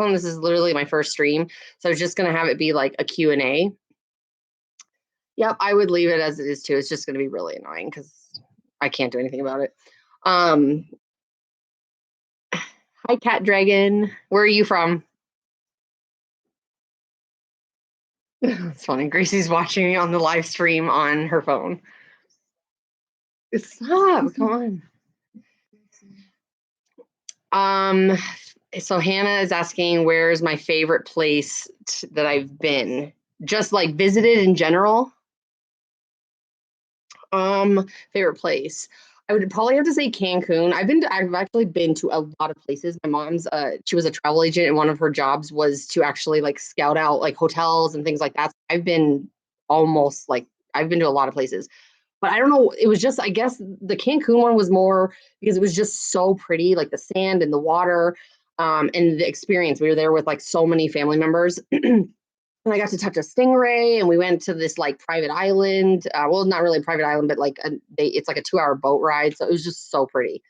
phone. This is literally my first stream. So I was just going to have it be like a Q&A. Yep, I would leave it as it is too. It's just going to be really annoying because I can't do anything about it. Hi, Cat Dragon. Where are you from? It's funny. Gracie's watching me on the live stream on her phone. Stop, come on. So Hannah is asking, where's my favorite place that I've been? Just like visited in general. Favorite place. I would probably have to say Cancun. I've actually been to a lot of places. My mom's she was a travel agent, and one of her jobs was to actually like scout out like hotels and things like that. I've been I've been to a lot of places. But I don't know, it was just, I guess the Cancun one was more because it was just so pretty, like the sand and the water, and the experience. We were there with like so many family members. And I got to touch a stingray, and we went to this like private island. Well, not really a private island, but like it's like a 2-hour boat ride. So it was just so pretty.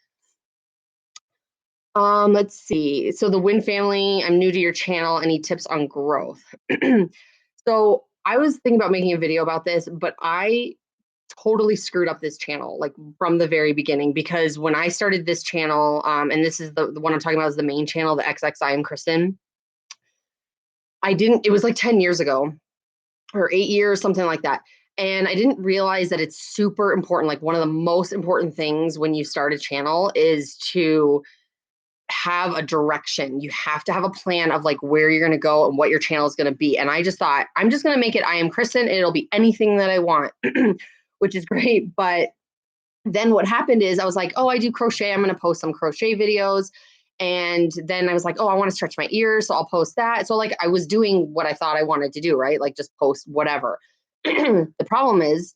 Let's see. So the Win family, I'm new to your channel. Any tips on growth? So I was thinking about making a video about this, but I totally screwed up this channel like from the very beginning, because when I started this channel, and this is the one I'm talking about is the main channel, the I am Kristin. It was like 10 years ago or 8 years, something like that. And I didn't realize that it's super important. Like one of the most important things when you start a channel is to have a direction. You have to have a plan of like where you're going to go and what your channel is going to be. And I just thought, I'm just going to make it I am Kristin, and it'll be anything that I want, which is great. But then what happened is I was like, oh, I do crochet. I'm going to post some crochet videos. And then I was like, oh, I want to stretch my ears, so I'll post that. So like I was doing what I thought I wanted to do, right? Like just post whatever. The problem is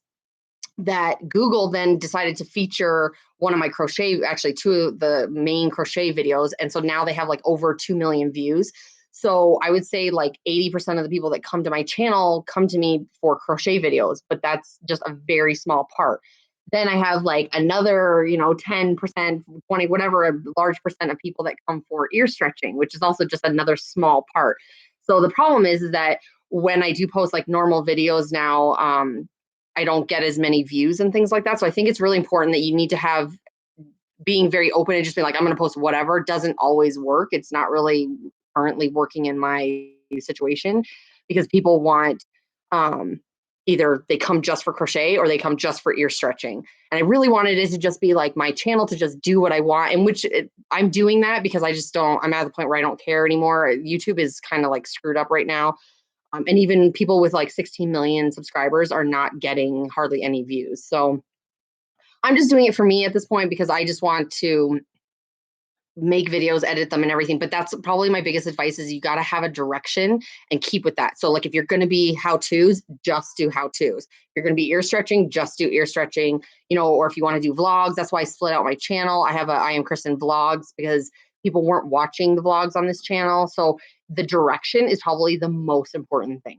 that Google then decided to feature one of my crochet, actually 2 of the main crochet videos. And so now they have like over 2 million views. So I would say like 80% of the people that come to my channel come to me for crochet videos, but that's just a very small part. Then I have like another, 10%, 20, whatever, a large percent of people that come for ear stretching, which is also just another small part. So the problem is that when I do post like normal videos now, I don't get as many views and things like that. So I think it's really important that you need to have being very open and just being like, I'm going to post whatever doesn't always work. It's not really currently working in my situation, because people want, either they come just for crochet or they come just for ear stretching. And I really wanted it to just be like my channel to just do what I want, and I'm doing that because I'm at the point where I don't care anymore. YouTube is kind of like screwed up right now. And even people with like 16 million subscribers are not getting hardly any views. So I'm just doing it for me at this point because I just want to make videos, edit them and everything. But that's probably my biggest advice is you got to have a direction and keep with that. So like if you're going to be how-tos, just do how-tos. If you're going to be ear stretching, just do ear stretching, or if you want to do vlogs, that's why I split out my channel. I have I am Kristin vlogs because people weren't watching the vlogs on this channel. So the direction is probably the most important thing.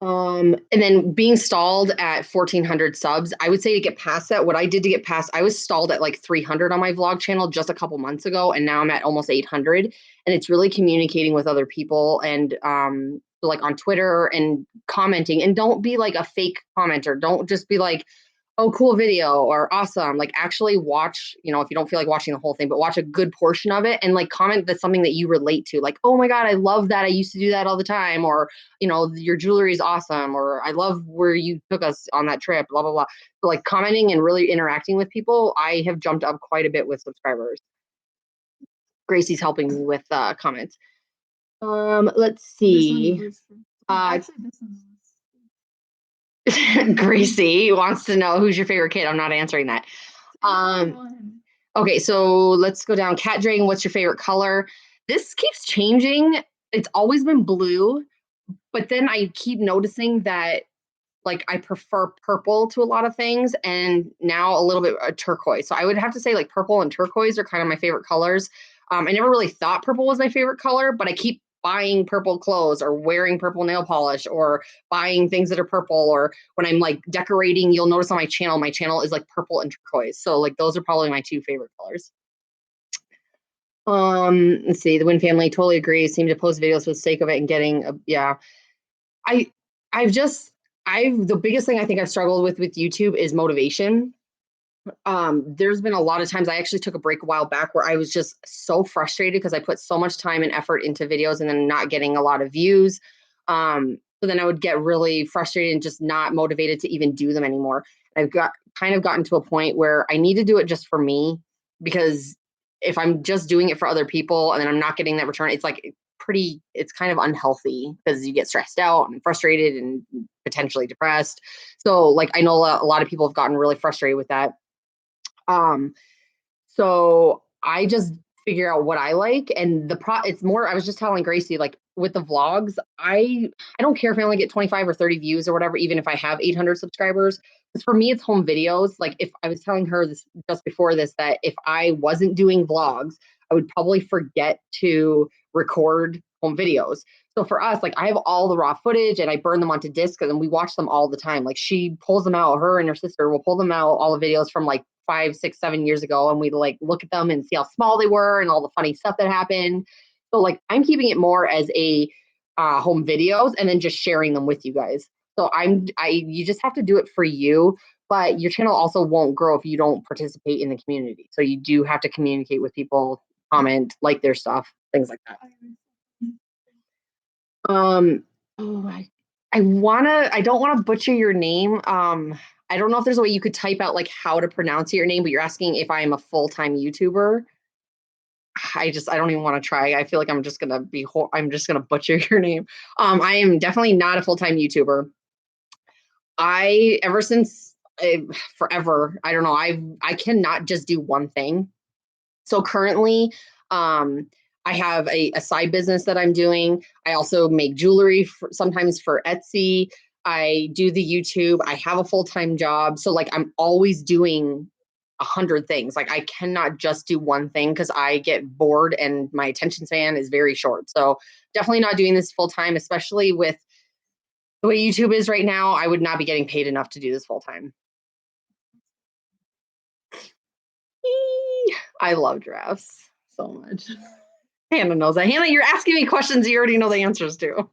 And then being stalled at 1,400 subs, I would say to get past that, what I did to get past, I was stalled at like 300 on my vlog channel just a couple months ago, and now I'm at almost 800. And it's really communicating with other people and like on Twitter and commenting. And don't be like a fake commenter. Don't just be like, oh, cool video or awesome. Like actually watch, if you don't feel like watching the whole thing, but watch a good portion of it and like comment that's something that you relate to. Like, oh my God, I love that. I used to do that all the time. Or, your jewelry is awesome. Or I love where you took us on that trip, blah, blah, blah. So like commenting and really interacting with people, I have jumped up quite a bit with subscribers. Gracie's helping me with comments. Let's see. Actually, this one. Gracie wants to know who's your favorite kid. I'm not answering that. Okay, so let's go down. Cat Dragon, what's your favorite color? This keeps changing. It's always been blue, but then I keep noticing that like I prefer purple to a lot of things, and now a little bit turquoise. So I would have to say like purple and turquoise are kind of my favorite colors. I never really thought purple was my favorite color, but I keep buying purple clothes or wearing purple nail polish or buying things that are purple, or when I'm like decorating, you'll notice on my channel is like purple and turquoise. So like those are probably my 2 favorite colors. Let's see. The Win family totally agrees. Seem to post videos for the sake of it and getting, yeah. I, I've just, the biggest thing I think I've struggled with YouTube is motivation. There's been a lot of times I actually took a break a while back where I was just so frustrated because I put so much time and effort into videos and then not getting a lot of views. So then I would get really frustrated and just not motivated to even do them anymore. I've gotten to a point where I need to do it just for me, because if I'm just doing it for other people and then I'm not getting that return, it's like it's kind of unhealthy because you get stressed out and frustrated and potentially depressed. So like I know a lot of people have gotten really frustrated with that. um, so I just figure out what I like, and it's more, I was just telling Gracie, like with the vlogs, I don't care if I only get 25 or 30 views or whatever, even if I have 800 subscribers. Because for me, it's home videos. Like if I was telling her this just before this, that if I wasn't doing vlogs, I would probably forget to record home videos. So for us, like I have all the raw footage and I burn them onto disc and we watch them all the time. Like she pulls them out, her and her sister will pull them out, all the videos from like 5, 6, 7 years ago, and we like look at them and see how small they were and all the funny stuff that happened. So like I'm keeping it more as a home videos and then just sharing them with you guys. So you just have to do it for you, but your channel also won't grow if you don't participate in the community. So you do have to communicate with people, comment, like their stuff, things like that. Oh, I don't want to butcher your name. I don't know if there's a way you could type out like how to pronounce your name, but you're asking if I'm a full-time YouTuber. I don't even want to try. I feel like I'm just gonna butcher your name. I am definitely not a full-time YouTuber. Ever since forever, I don't know. I cannot just do one thing. So currently, I have a side business that I'm doing. I also make jewelry sometimes for Etsy. I do the YouTube. I have a full-time job. So like I'm always doing 100 things. Like I cannot just do one thing because I get bored and my attention span is very short. So definitely not doing this full time, especially with the way YouTube is right now. I would not be getting paid enough to do this full time. I love giraffes so much. Hannah knows that. Hannah, you're asking me questions you already know the answers to.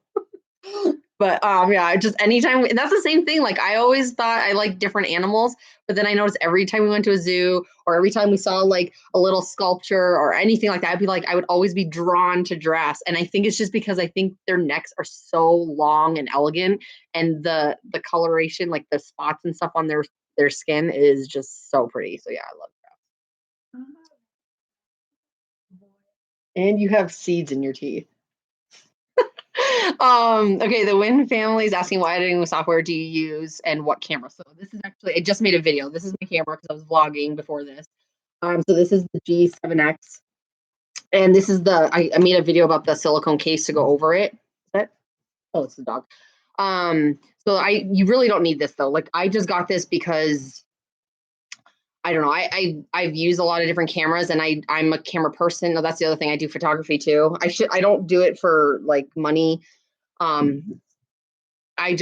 But yeah, just anytime that's the same thing. Like I always thought I liked different animals, but then I noticed every time we went to a zoo or every time we saw like a little sculpture or anything like that, I'd be like, I would always be drawn to giraffes. And I think it's just because I think their necks are so long and elegant, and the coloration, like the spots and stuff on their skin is just so pretty. So yeah, I love giraffes. And you have seeds in your teeth. Okay, the Win family is asking what editing software do you use and what camera. So this is actually, I just made a video. This is my camera because I was vlogging before this. So this is the G7X, and this is I made a video about the silicone case to go over it. Is that, oh, it's the dog. So you really don't need this though. Like I just got this because I don't know. I've used a lot of different cameras, and I'm a camera person. No, that's the other thing. I do photography too. I don't do it for like money. Um, I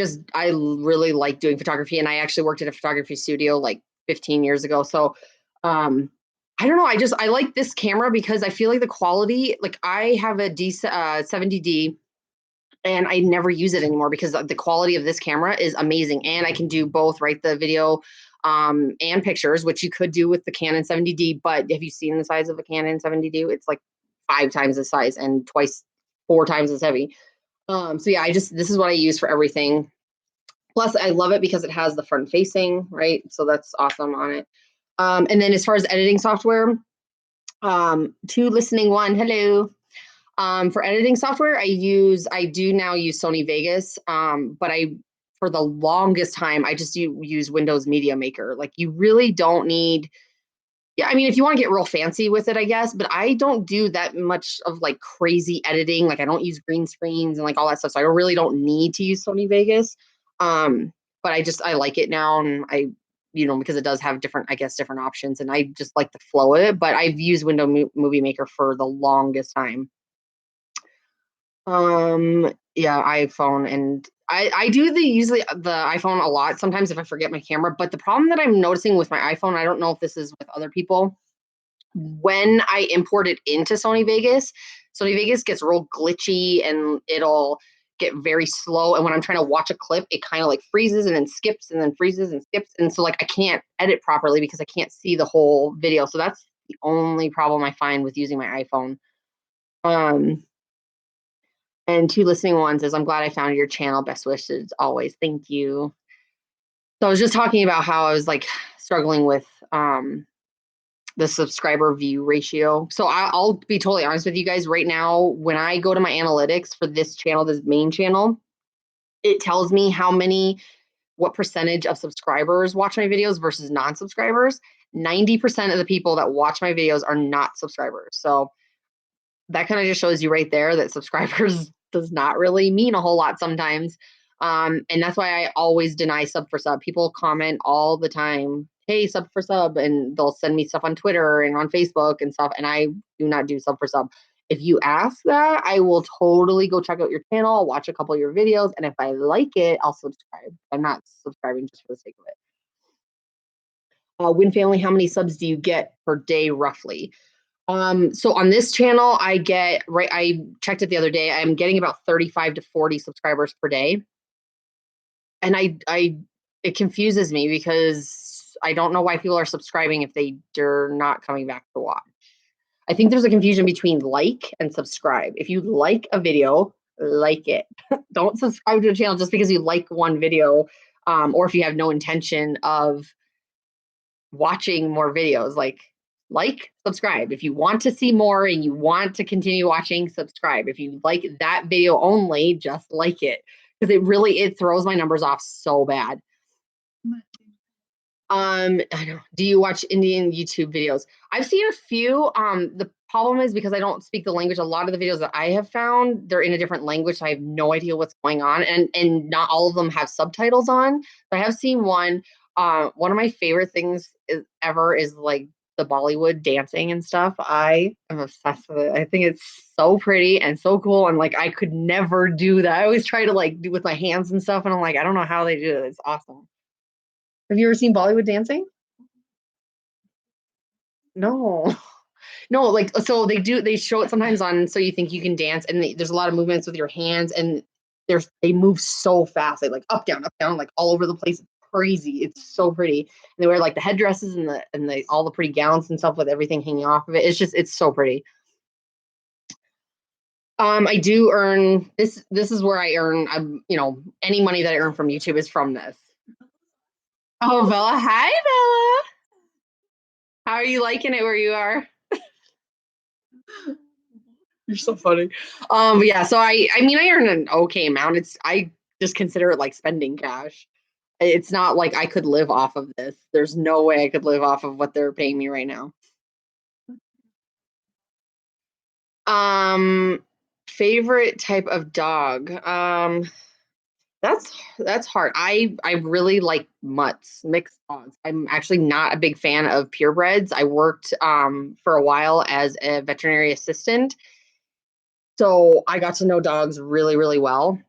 really like doing photography, and I actually worked at a photography studio like 15 years ago. So I don't know. I like this camera because I feel like the quality, like I have a 70D and I never use it anymore because the quality of this camera is amazing. And I can do both, right? The video and pictures, which you could do with the Canon 70D. But have you seen the size of a Canon 70D? It's like 5 times the size and 4 times as heavy. So yeah, this is what I use for everything. Plus, I love it because it has the front facing, right? So that's awesome on it. And then as far as editing software, To Listening One, hello. For editing software, I do now use Sony Vegas, but for the longest time, I just use Windows Media Maker. Like you really don't need, yeah, I mean, if you want to get real fancy with it, I guess, but I don't do that much of like crazy editing. Like I don't use green screens and like all that stuff. So I really don't need to use Sony Vegas. But I like it now, and because it does have different, I guess, different options, and I just like the flow of it. But I've used Movie Maker for the longest time. Yeah, iPhone, and I do usually the iPhone a lot sometimes if I forget my camera. But the problem that I'm noticing with my iPhone, I don't know if this is with other people, when I import it into Sony Vegas gets real glitchy and it'll get very slow. And when I'm trying to watch a clip, it kind of like freezes and then skips and then freezes and skips. And so like I can't edit properly because I can't see the whole video. So that's the only problem I find with using my iPhone. And Two Listening Ones says, I'm glad I found your channel. Best wishes always. Thank you. So I was just talking about how I was like struggling with the subscriber view ratio. So I'll be totally honest with you guys right now. When I go to my analytics for this channel, this main channel, it tells me what percentage of subscribers watch my videos versus non-subscribers. 90% of the people that watch my videos are not subscribers. So that kind of just shows you right there that subscribers does not really mean a whole lot sometimes. And that's why I always deny sub for sub. People comment all the time, hey, sub for sub, and they'll send me stuff on Twitter and on Facebook and stuff. And I do not do sub for sub. If you ask that, I will totally go check out your channel, watch a couple of your videos, and if I like it, I'll subscribe. I'm not subscribing just for the sake of it. Win Family, how many subs do you get per day roughly? So on this channel, I checked it the other day. I'm getting about 35 to 40 subscribers per day. And it confuses me because I don't know why people are subscribing if they're not coming back to watch. I think there's a confusion between like and subscribe. If you like a video, like it. Don't subscribe to a channel just because you like one video, or if you have no intention of watching more videos. Like, subscribe. If you want to see more and you want to continue watching, subscribe. If you like that video only, just like it. Because it throws my numbers off so bad. I know. Do you watch Indian YouTube videos? I've seen a few. The problem is because I don't speak the language, a lot of the videos that I have found, they're in a different language, so I have no idea what's going on. And not all of them have subtitles on. But I have seen one. One of my favorite things ever is like the Bollywood dancing and stuff. I am obsessed with it. I think it's so pretty and so cool. And like I could never do that. I always try to like do with my hands and stuff, and I'm like, I don't know how they do it. It's awesome. Have you ever seen Bollywood dancing? No. No, like so they show it sometimes on So You Think You Can Dance, and there's a lot of movements with your hands, and they move so fast. They like up down, like all over the place. It's crazy. It's so pretty. And they wear like the headdresses and the all the pretty gowns and stuff with everything hanging off of it. It's so pretty. I do earn this is where I earn any money that I earn from YouTube is from this. Oh, Bella. Hi, Bella. How are you liking it where you are? You're so funny. But yeah, so I mean I earn an okay amount. I just consider it like spending cash. It's not like I could live off of this. There's no way I could live off of what they're paying me right now. Um, Favorite type of dog. That's hard. I really like mutts, mixed dogs. I'm actually not a big fan of purebreds. I worked for a while as a veterinary assistant. So I got to know dogs really, really well,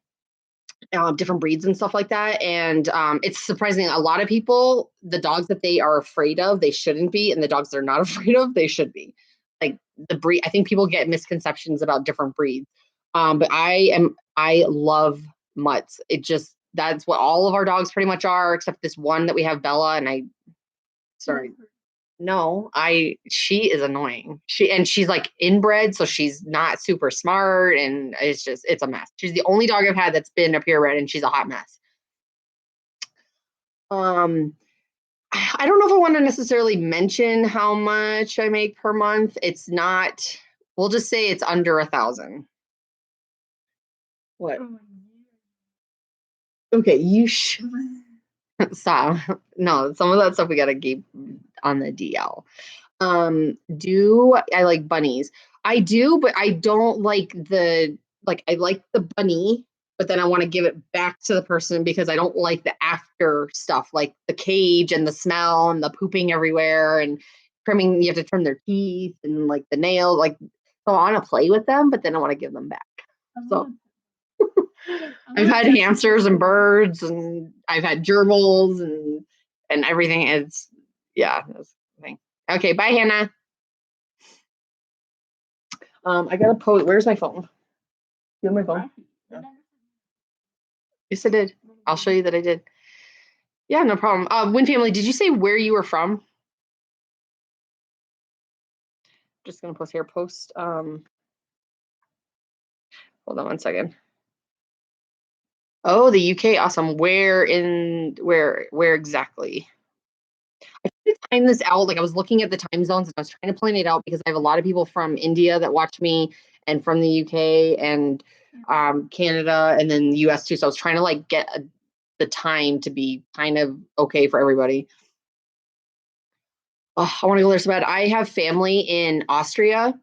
different breeds and stuff like that. And it's surprising. A lot of people, the dogs that they are afraid of, they shouldn't be, and the dogs they're not afraid of, they should be. Like the breed, I think people get misconceptions about different breeds. But I love mutts. That's what all of our dogs pretty much are, except this one that we have, Bella. And sorry, no, she is annoying. She's like inbred, so she's not super smart, and it's a mess. She's the only dog I've had that's been a purebred, and she's a hot mess. Um, I don't know if I want to necessarily mention how much I make per month. It's not, we'll just say it's under 1,000. What? Okay, you should stop. No, some of that stuff we gotta keep on the DL. Do I like bunnies? I do, but I don't like I like the bunny, but then I want to give it back to the person because I don't like the after stuff, like the cage and the smell and the pooping everywhere and trimming. You have to trim their teeth and like the nails. Like, so I want to play with them, but then I want to give them back. So I've had hamsters and birds, and I've had gerbils and everything. Yeah, that's the thing. Okay, bye, Hannah. I gotta post. Where's my phone? You have my phone? Yeah. Yes, I did. I'll show you that I did. Yeah, no problem. Win family, did you say where you were from? Just gonna post here. Post. Hold on one second. Oh, the UK. Awesome. Where exactly? I tried to time this out. Like I was looking at the time zones and I was trying to plan it out because I have a lot of people from India that watch me and from the UK and Canada and then the US too. So I was trying to like get the time to be kind of okay for everybody. Oh, I want to go there so bad. I have family in Austria,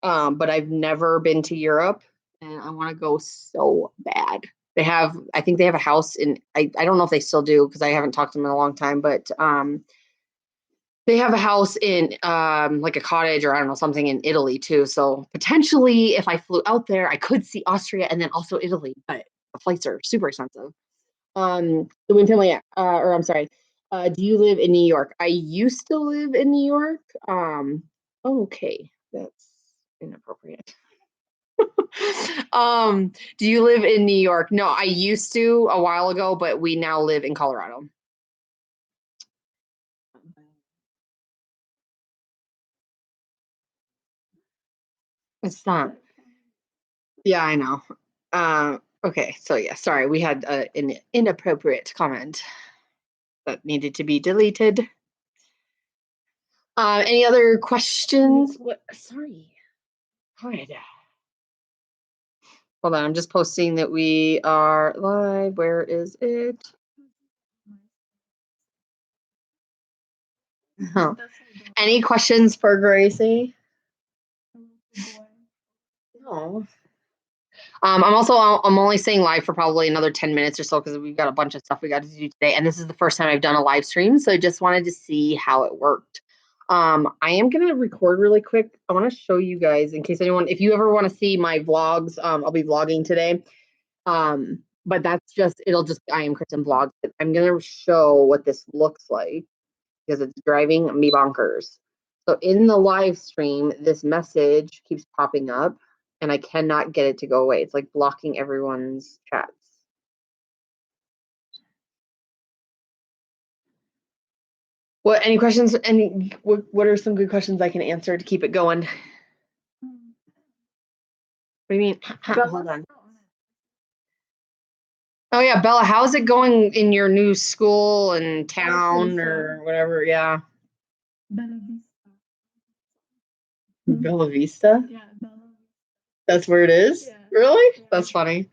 but I've never been to Europe, and I want to go so bad. I think they have a house in. I don't know if they still do because I haven't talked to them in a long time, but they have a house in like a cottage or I don't know something in Italy too. So potentially, if I flew out there, I could see Austria and then also Italy, but the flights are super expensive. The Win family, or I'm sorry, do you live in New York? I used to live in New York. Okay, that's inappropriate. Do you live in New York? No, I used to a while ago, but we now live in Colorado. It's not. Yeah, I know. Okay, so yeah, sorry, we had an inappropriate comment that needed to be deleted. Any other questions? What? Sorry. Good. Hold on, I'm just posting that we are live. Where is it? Oh. Any questions for Gracie? No. I'm only staying live for probably another 10 minutes or so because we've got a bunch of stuff we got to do today. And this is the first time I've done a live stream. So I just wanted to see how it worked. I am gonna record really quick. I want to show you guys in case anyone, if you ever want to see my vlogs, I'll be vlogging today. But that's just it'll just I am Kristin vlogs. I'm gonna show what this looks like because it's driving me bonkers. So in the live stream, this message keeps popping up and I cannot get it to go away. It's like blocking everyone's chats. What any questions? Any what are some good questions I can answer to keep it going? What do you mean? Hold on. Oh yeah, Bella, how's it going in your new school and town or whatever? Yeah. Bella Vista? Yeah, Bella. That's where it is? Yeah. Really? Yeah. That's funny.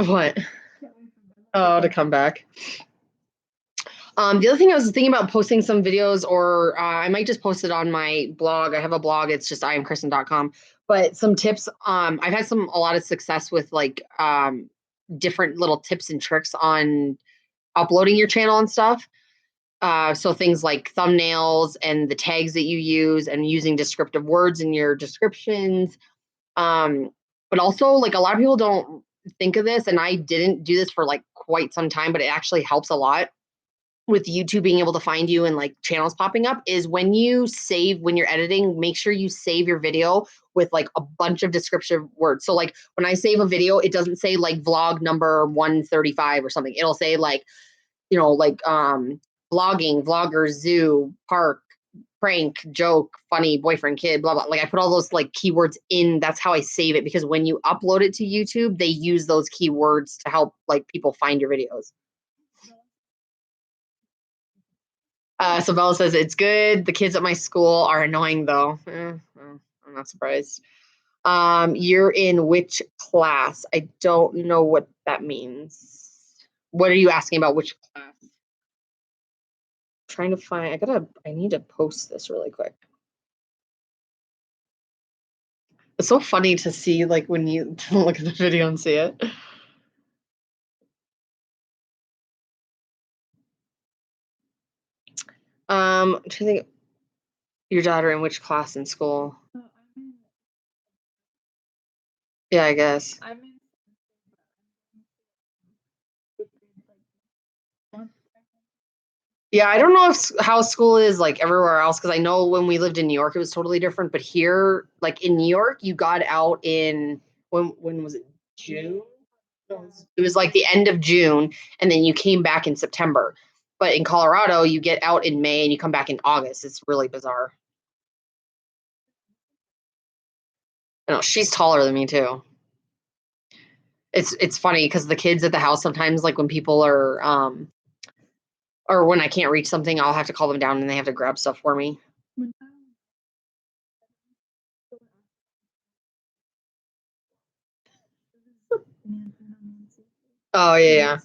What? Oh, to come back. The other thing I was thinking about posting some videos, or I might just post it on my blog. I have a blog. It's just iamkristin.com. But some tips. I've had a lot of success with like different little tips and tricks on uploading your channel and stuff. So things like thumbnails and the tags that you use, and using descriptive words in your descriptions. But also, like a lot of people don't think of this, and I didn't do this for like quite some time, but it actually helps a lot with YouTube being able to find you and like channels popping up is when you're editing, make sure you save your video with like a bunch of descriptive words. So like when I save a video, it doesn't say like vlog number 135 or something. It'll say like, like vlogging, vlogger, zoo, park, prank, joke, funny, boyfriend, kid, blah, blah. Like I put all those like keywords in. That's how I save it because when you upload it to YouTube, they use those keywords to help like people find your videos. So Bella says it's good. The kids at my school are annoying though. I'm not surprised. You're in which class? I don't know what that means. What are you asking about? Which class? Trying to find. I need to post this really quick. It's so funny to see like when you look at the video and see it. I'm trying to think. Your daughter in which class in school? Yeah, I guess. I'm in Yeah, I don't know how school is like everywhere else because I know when we lived in New York, it was totally different. But here, like in New York, you got out in when was it? June? No, it was like the end of June, and then you came back in September. But in Colorado, you get out in May and you come back in August. It's really bizarre. I know she's taller than me too. It's funny because the kids at the house sometimes like when people are or when I can't reach something, I'll have to call them down and they have to grab stuff for me. Oh yeah, yeah.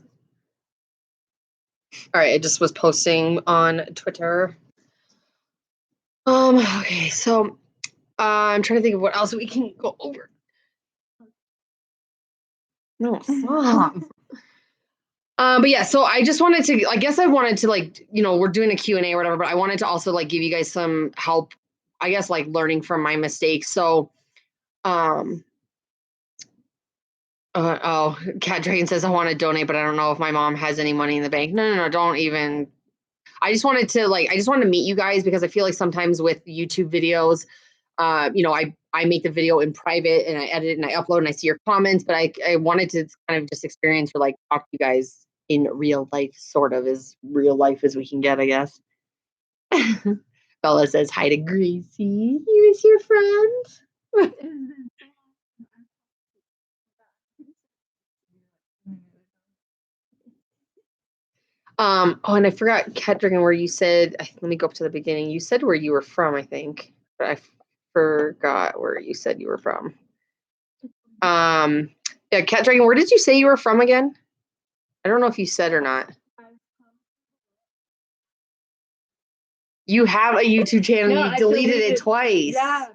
All right, I just was posting on Twitter. Okay, so I'm trying to think of what else we can go over. No, stop. But yeah, so I just wanted to, I guess I wanted to like, we're doing a Q&A or whatever, but I wanted to also like give you guys some help, I guess, like learning from my mistakes. So, um, Cat Dragon says I want to donate, but I don't know if my mom has any money in the bank. No, no, no, don't even. I just wanted to meet you guys because I feel like sometimes with YouTube videos, I make the video in private and I edit it and I upload and I see your comments, but I wanted to kind of just experience or like talk to you guys in real life, sort of as real life as we can get, I guess. Bella says hi to Gracie. He was your friend. Oh, and I forgot, Cat Dragon, where you said, let me go up to the beginning. You said where you were from, I think, but I forgot where you said you were from. Yeah, Cat Dragon, where did you say you were from again? I don't know if you said or not. You have a YouTube channel. No, you deleted it twice. Yeah.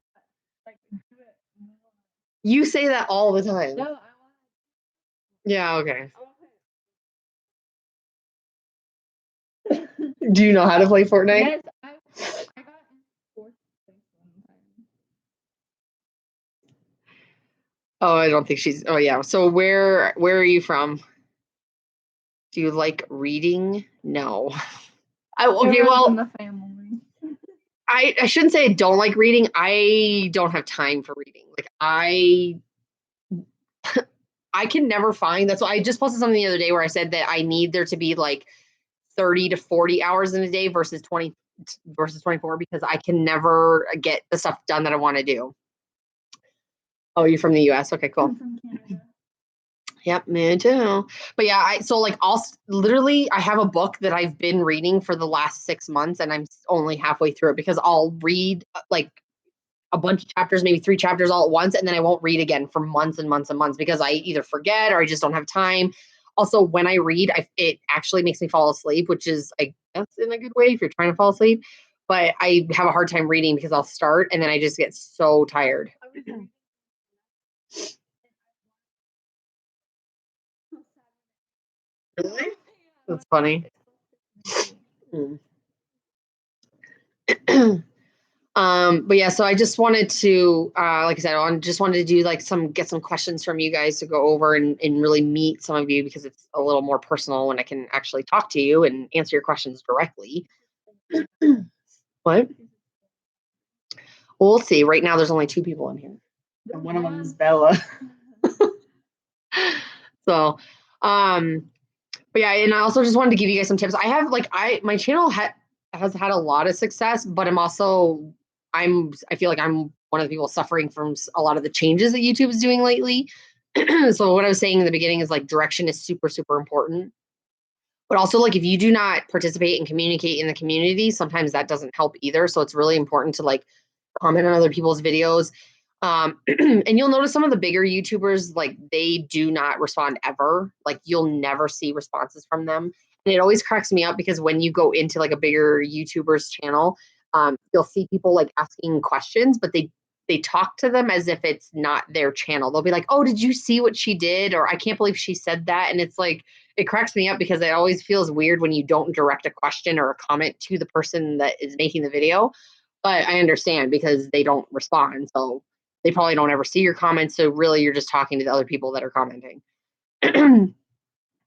You say that all the time. No, yeah, okay. Do you know how to play Fortnite? Yes, I got in fourth place one time. Oh, I don't think she's. Oh, yeah. So where are you from? Do you like reading? No. Okay, well, in the family. I shouldn't say I don't like reading. I don't have time for reading. Like I can never find. That's why I just posted something the other day where I said that I need there to be like 30 to 40 hours in a day versus 20 versus 24 because I can never get the stuff done that I want to do. Oh, you're from the US? Okay, cool. I'm from Canada. Yep, me too. But yeah, I'll literally I have a book that I've been reading for the last 6 months and I'm only halfway through it because I'll read like a bunch of chapters, maybe 3 chapters all at once, and then I won't read again for months and months and months because I either forget or I just don't have time. Also, when I read, it actually makes me fall asleep, which is, I guess, in a good way if you're trying to fall asleep. But I have a hard time reading because I'll start and then I just get so tired. Really? That's funny. But yeah, so I just wanted to, like I said, I just wanted to do like get some questions from you guys to go over and really meet some of you because it's a little more personal when I can actually talk to you and answer your questions directly. What? Well, we'll see. Right now, there's only 2 people in here, and one of them is Bella. So, but yeah, and I also just wanted to give you guys some tips. I have my channel has had a lot of success, but I feel like I'm one of the people suffering from a lot of the changes that YouTube is doing lately. So what I was saying in the beginning is like direction is super, super important. But also like if you do not participate and communicate in the community, sometimes that doesn't help either. So it's really important to like comment on other people's videos. And you'll notice some of the bigger YouTubers, like they do not respond ever. Like you'll never see responses from them. And it always cracks me up because when you go into like a bigger YouTuber's channel, you'll see people like asking questions, but they talk to them as if it's not their channel. They'll be like, "Oh, did you see what she did?" Or "I can't believe she said that." And it's like it cracks me up because it always feels weird when you don't direct a question or a comment to the person that is making the video. But I understand because they don't respond. So they probably don't ever see your comments. So really you're just talking to the other people that are commenting.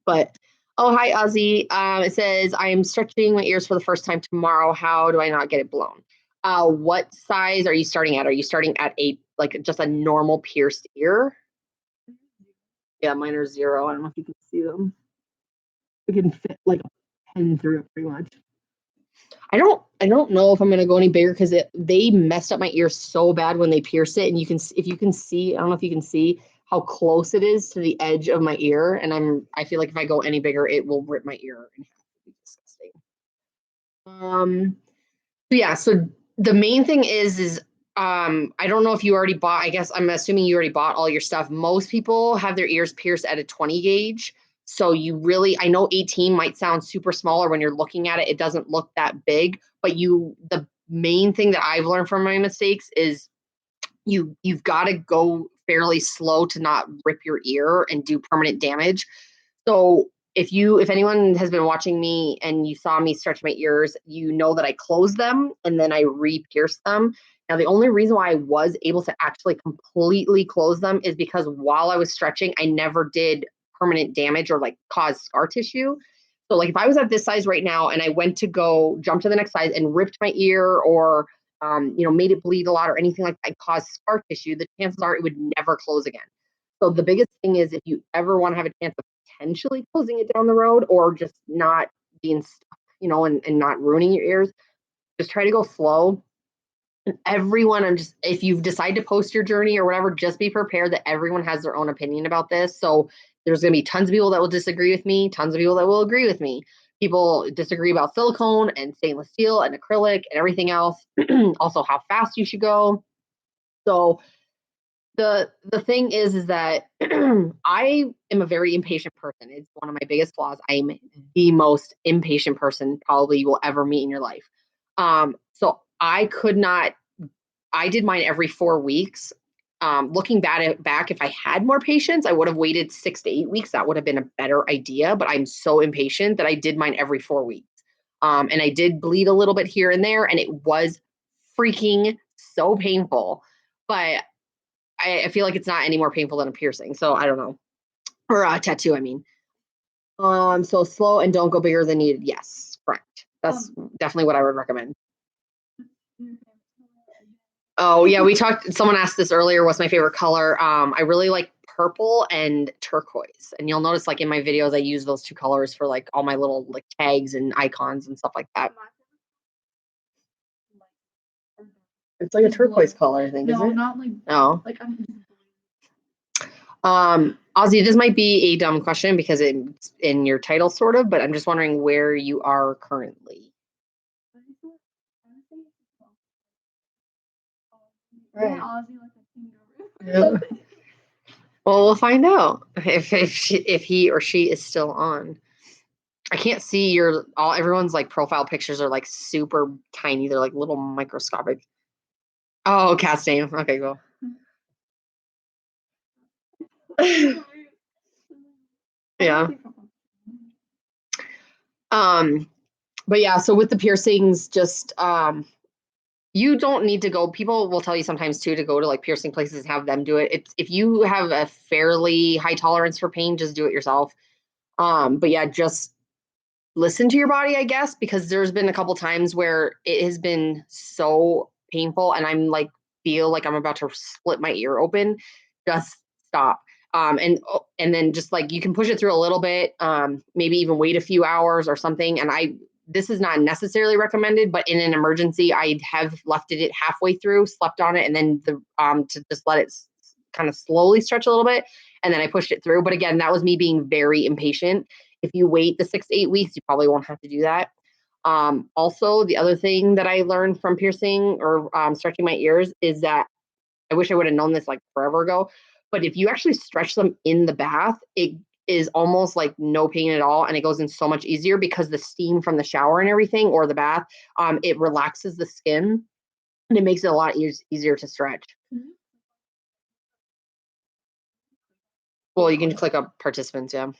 But Oh, hi, Ozzy. It says, I am stretching my ears for the first time tomorrow. How do I not get it blown? What size are you starting at? Are you starting at like just a normal pierced ear? Yeah, mine are 0. I don't know if you can see them. We can fit like a pen through it pretty much. I don't know if I'm gonna go any bigger because they messed up my ear so bad when they pierced it, and if you can see, I don't know if you can see how close it is to the edge of my ear, and I feel like if I go any bigger, it will rip my ear in half. It'd be disgusting. Yeah, so the main thing is I don't know if you already bought, I guess I'm assuming you already bought all your stuff. Most people have their ears pierced at a 20 gauge. So you really, I know 18 might sound super small, or when you're looking at it, it doesn't look that big, but the main thing that I've learned from my mistakes is you've got to go fairly slow to not rip your ear and do permanent damage. So if anyone has been watching me and you saw me stretch my ears, you know that I close them and then I re-pierce them. Now, the only reason why I was able to actually completely close them is because while I was stretching, I never did permanent damage or like cause scar tissue. So like if I was at this size right now and I went to go jump to the next size and ripped my ear or made it bleed a lot or anything like that, caused scar tissue, the chances are it would never close again. So the biggest thing is if you ever want to have a chance of potentially closing it down the road or just not being stuck, and not ruining your ears, just try to go slow. And everyone, if you've decided to post your journey or whatever, just be prepared that everyone has their own opinion about this. So there's going to be tons of people that will disagree with me, tons of people that will agree with me. People disagree about silicone and stainless steel and acrylic and everything else. Also, how fast you should go. So the thing is that I am a very impatient person. It's one of my biggest flaws. I'm the most impatient person probably you will ever meet in your life. So I could not. I did mine every 4 weeks. Looking back, if I had more patience, I would have waited 6 to 8 weeks. That would have been a better idea. But I'm so impatient that I did mine every 4 weeks. And I did bleed a little bit here and there, and it was freaking so painful. But I feel like it's not any more painful than a piercing. So I don't know. Or a tattoo, I mean. So slow and don't go bigger than needed. Yes, correct. That's definitely what I would recommend. Oh yeah, we talked. Someone asked this earlier. What's my favorite color? I really like purple and turquoise. And you'll notice, like in my videos, I use those two colors for like all my little like tags and icons and stuff like that. It's like a turquoise color, I think. No, isn't it? Not like. No. Like Ozzy, this might be a dumb question because it's in your title, sort of, but I'm just wondering where you are currently. Right. Yeah. Well, we'll find out if he or she is still on. I can't see everyone's like profile pictures are like super tiny. They're like little microscopic. Oh, cat's name. Okay, cool. Yeah. But yeah, so with the piercings, just you don't need to go. People will tell you sometimes too to go to like piercing places and have them do it. It's if you have a fairly high tolerance for pain, just do it yourself. But yeah, just listen to your body, I guess, because there's been a couple times where it has been so painful and I'm like feel like I'm about to split my ear open. Just stop. And then just like you can push it through a little bit, maybe even wait a few hours or something. And this is not necessarily recommended, but in an emergency, I have left it halfway through, slept on it, and then to just let it kind of slowly stretch a little bit, and then I pushed it through. But again, that was me being very impatient. If you wait the 6 to 8 weeks, you probably won't have to do that. Also, the other thing that I learned from piercing or stretching my ears is that I wish I would have known this like forever ago. But if you actually stretch them in the bath, it is almost like no pain at all. And it goes in so much easier because the steam from the shower and everything or the bath, it relaxes the skin and it makes it a lot easier to stretch. Well, you can click up participants, yeah.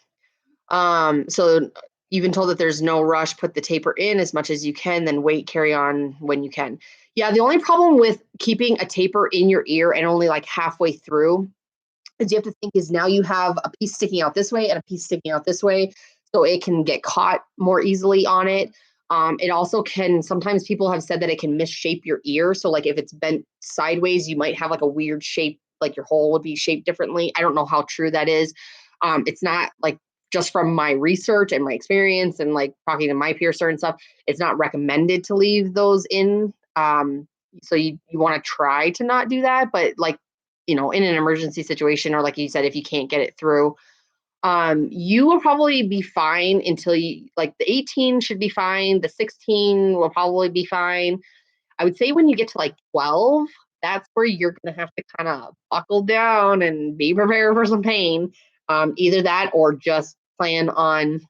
So you've been told that there's no rush, put the taper in as much as you can, then wait, carry on when you can. Yeah, the only problem with keeping a taper in your ear and only like halfway through is you have to think is now you have a piece sticking out this way and a piece sticking out this way. so it can get caught more easily on it. It also can, sometimes people have said that it can misshape your ear. So like if it's bent sideways, you might have like a weird shape, like your hole would be shaped differently. I don't know how true that is. It's not like, just from my research and my experience and like talking to my piercer and stuff, it's not recommended to leave those in. So you want to try to not do that, but like, in an emergency situation, or like you said, if you can't get it through, you will probably be fine until you, like, the 18 should be fine. The 16 will probably be fine. I would say when you get to like 12, that's where you're going to have to kind of buckle down and be prepared for some pain. Either that or just plan on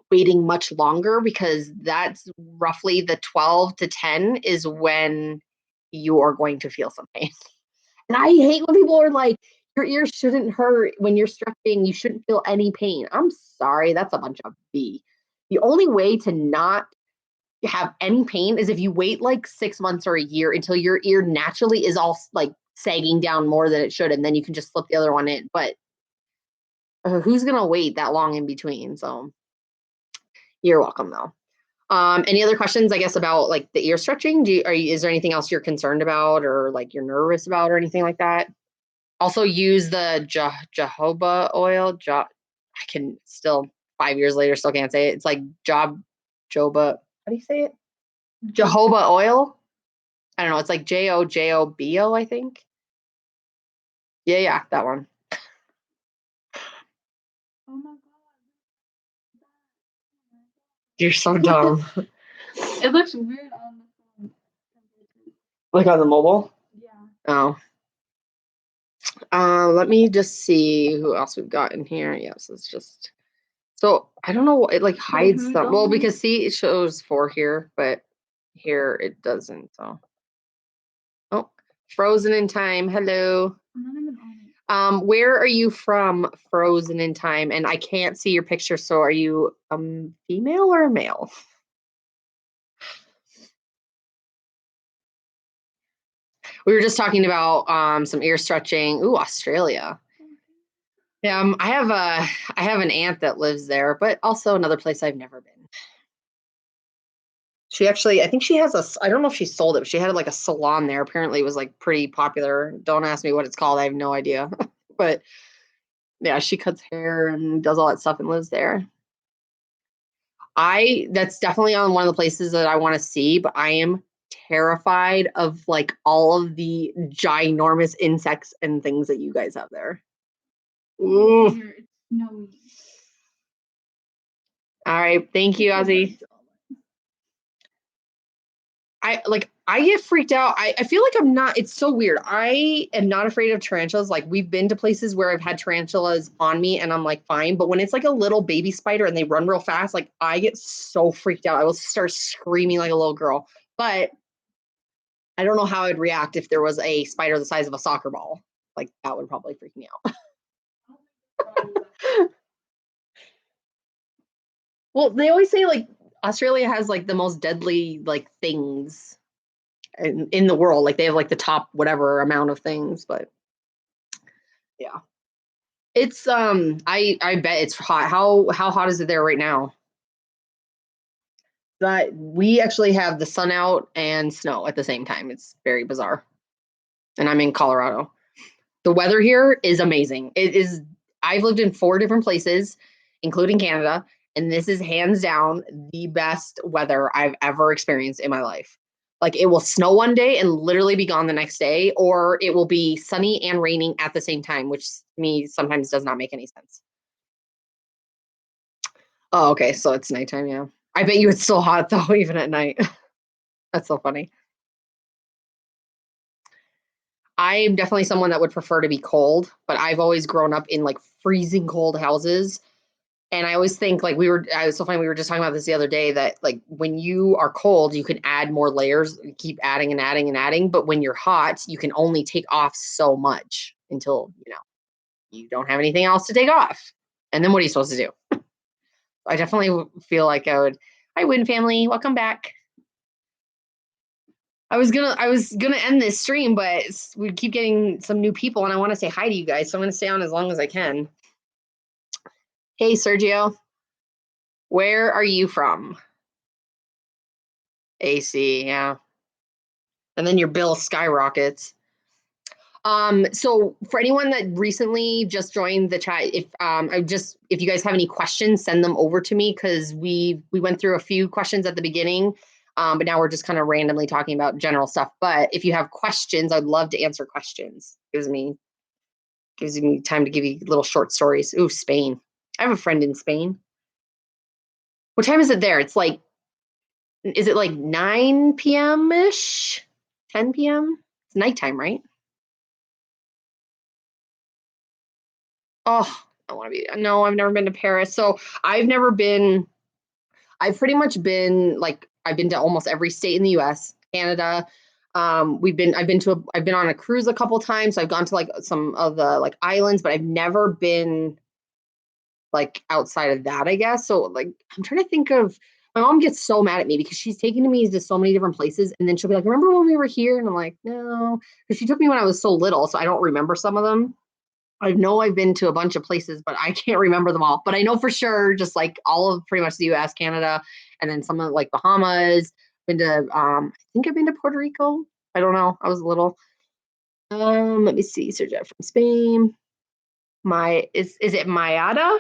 waiting much longer, because that's roughly the 12 to 10 is when you are going to feel some pain. And I hate when people are like, your ears shouldn't hurt when you're stretching. You shouldn't feel any pain. I'm sorry. That's a bunch of B. The only way to not have any pain is if you wait like 6 months or a year until your ear naturally is all like sagging down more than it should. And then you can just slip the other one in. But who's going to wait that long in between? So you're welcome though. Any other questions, I guess, about like the ear stretching? Is there anything else you're concerned about or like you're nervous about or anything like that? Also use the jojoba oil. I can still, 5 years later, still can't say it. It's like joba. How do you say it? Jojoba oil. I don't know. It's like jojobo, I think. Yeah, that one. Oh my god. You're so dumb. It looks weird on the phone. Like on the mobile? Yeah. Oh. Let me just see who else we've got in here. Yes, it's just. So I don't know. It like hides them. Well, because see, it shows 4 here, but here it doesn't. So. Oh, Frozen in Time. Hello. I'm not even on it. Where are you from, Frozen in Time? And I can't see your picture, so are you a female or a male? We were just talking about some ear stretching. Ooh, Australia. Yeah, I have an aunt that lives there, but also another place I've never been. She actually, I think she has I don't know if she sold it, but she had like a salon there. Apparently it was like pretty popular. Don't ask me what it's called. I have no idea. But yeah, she cuts hair and does all that stuff and lives there. That's definitely on one of the places that I want to see, but I am terrified of like all of the ginormous insects and things that you guys have there. Ooh. Here, it's snowy. All right. Thank you, Ozzy. I get freaked out. I feel like I'm not, it's so weird. I am not afraid of tarantulas. Like we've been to places where I've had tarantulas on me and I'm like, fine. But when it's like a little baby spider and they run real fast, like I get so freaked out. I will start screaming like a little girl. But I don't know how I'd react if there was a spider the size of a soccer ball. Like that would probably freak me out. Well, they always say like Australia has like the most deadly like things in the world. Like they have like the top whatever amount of things, but yeah. It's I bet it's hot. How hot is it there right now? That we actually have the sun out and snow at the same time. It's very bizarre. And I'm in Colorado. The weather here is amazing. It is, I've lived in 4 different places, including Canada, and this is hands down the best weather I've ever experienced in my life. Like it will snow one day and literally be gone the next day, or it will be sunny and raining at the same time, which to me sometimes does not make any sense. Oh, okay. So it's nighttime, yeah. I bet you it's still hot though, even at night. That's so funny. I'm definitely someone that would prefer to be cold, but I've always grown up in like freezing cold houses. And I always think like I was so funny. We were just talking about this the other day that like when you are cold, you can add more layers, keep adding and adding and adding. But when you're hot, you can only take off so much until, you don't have anything else to take off. And then what are you supposed to do? I definitely feel like I would. Hi, Win family. Welcome back. I was gonna end this stream, but we keep getting some new people, and I want to say hi to you guys, so I'm gonna stay on as long as I can. Hey, Sergio. Where are you from? AC, yeah. And then your bill skyrockets. So for anyone that recently just joined the chat, if you guys have any questions, send them over to me because we went through a few questions at the beginning, but now we're just kind of randomly talking about general stuff. But if you have questions, I'd love to answer questions. Gives me time to give you little short stories. Ooh, Spain. I have a friend in Spain. What time is it there? It's like, is it like 9 p.m. ish? 10 p.m.? It's nighttime, right? Oh, I want to be. No, I've never been to Paris. So I've pretty much been like, I've been to almost every state in the US, Canada. I've been on a cruise a couple times. So I've gone to like some of the like islands, but I've never been like outside of that, I guess. So like, I'm trying to think of, my mom gets so mad at me because she's taken me to so many different places. And then she'll be like, remember when we were here? And I'm like, no, because she took me when I was so little. So I don't remember some of them. I know I've been to a bunch of places, but I can't remember them all. But I know for sure, just like all of pretty much the US, Canada, and then some of like Bahamas. Been to I think I've been to Puerto Rico. I don't know. I was little. Let me see. Sergio from Spain. Is it Mayada?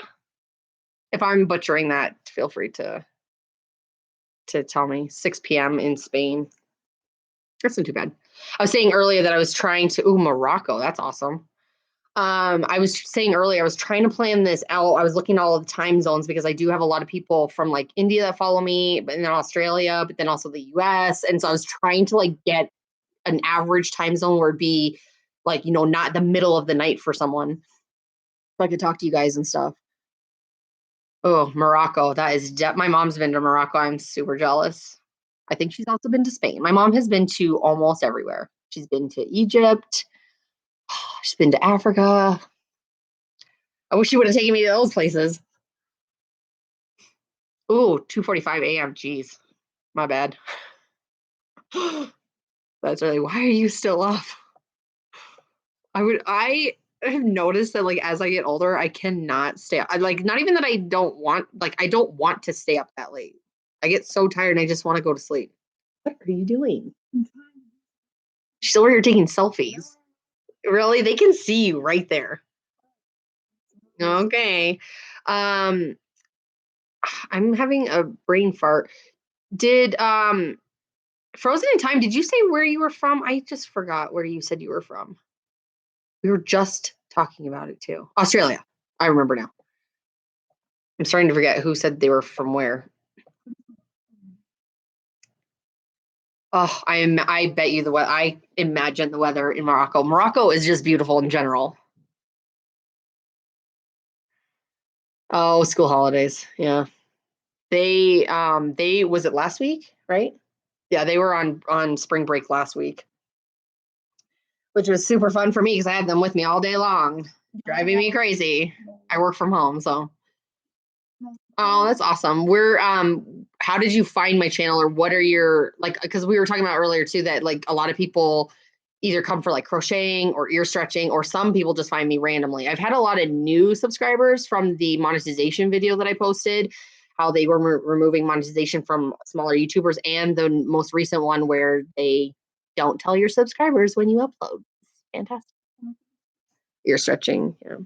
If I'm butchering that, feel free to tell me. 6 p.m. in Spain. That's not too bad. I was saying earlier that I was trying to Morocco. That's awesome. I was saying earlier, I was trying to plan this out. I was looking at all of the time zones because I do have a lot of people from like India that follow me, but then Australia, but then also the US. And so I was trying to like get an average time zone where it'd be like, not the middle of the night for someone. So I could talk to you guys and stuff. Oh, Morocco. My mom's been to Morocco. I'm super jealous. I think she's also been to Spain. My mom has been to almost everywhere. She's been to Egypt. She's been to Africa. I wish she would have taken me to those places. Ooh, 2:45 a.m. Jeez, my bad. That's really, why are you still up? I have noticed that like as I get older, I cannot stay up. Like not even that I don't want to stay up that late. I get so tired and I just want to go to sleep. What are you doing? Still over here taking selfies. Really? They can see you right there. Okay. Um, I'm having a brain fart. Did Frozen in Time, did you say where you were from? I just forgot where you said you were from. We were just talking about it too. Australia. I remember now. I'm starting to forget who said they were from where. Oh, I bet you I imagine the weather in Morocco. Morocco is just beautiful in general. Oh, school holidays. Yeah. They was it last week, right? Yeah, they were on spring break last week, which was super fun for me because I had them with me all day long, driving me crazy. I work from home, so. Oh, that's awesome. How did you find my channel, or what are your like, because we were talking about earlier too that like a lot of people either come for like crocheting or ear stretching, or some people just find me randomly. I've had a lot of new subscribers from the monetization video that I posted, how they were removing monetization from smaller YouTubers, and the most recent one where they don't tell your subscribers when you upload. Fantastic. Ear stretching. Yeah.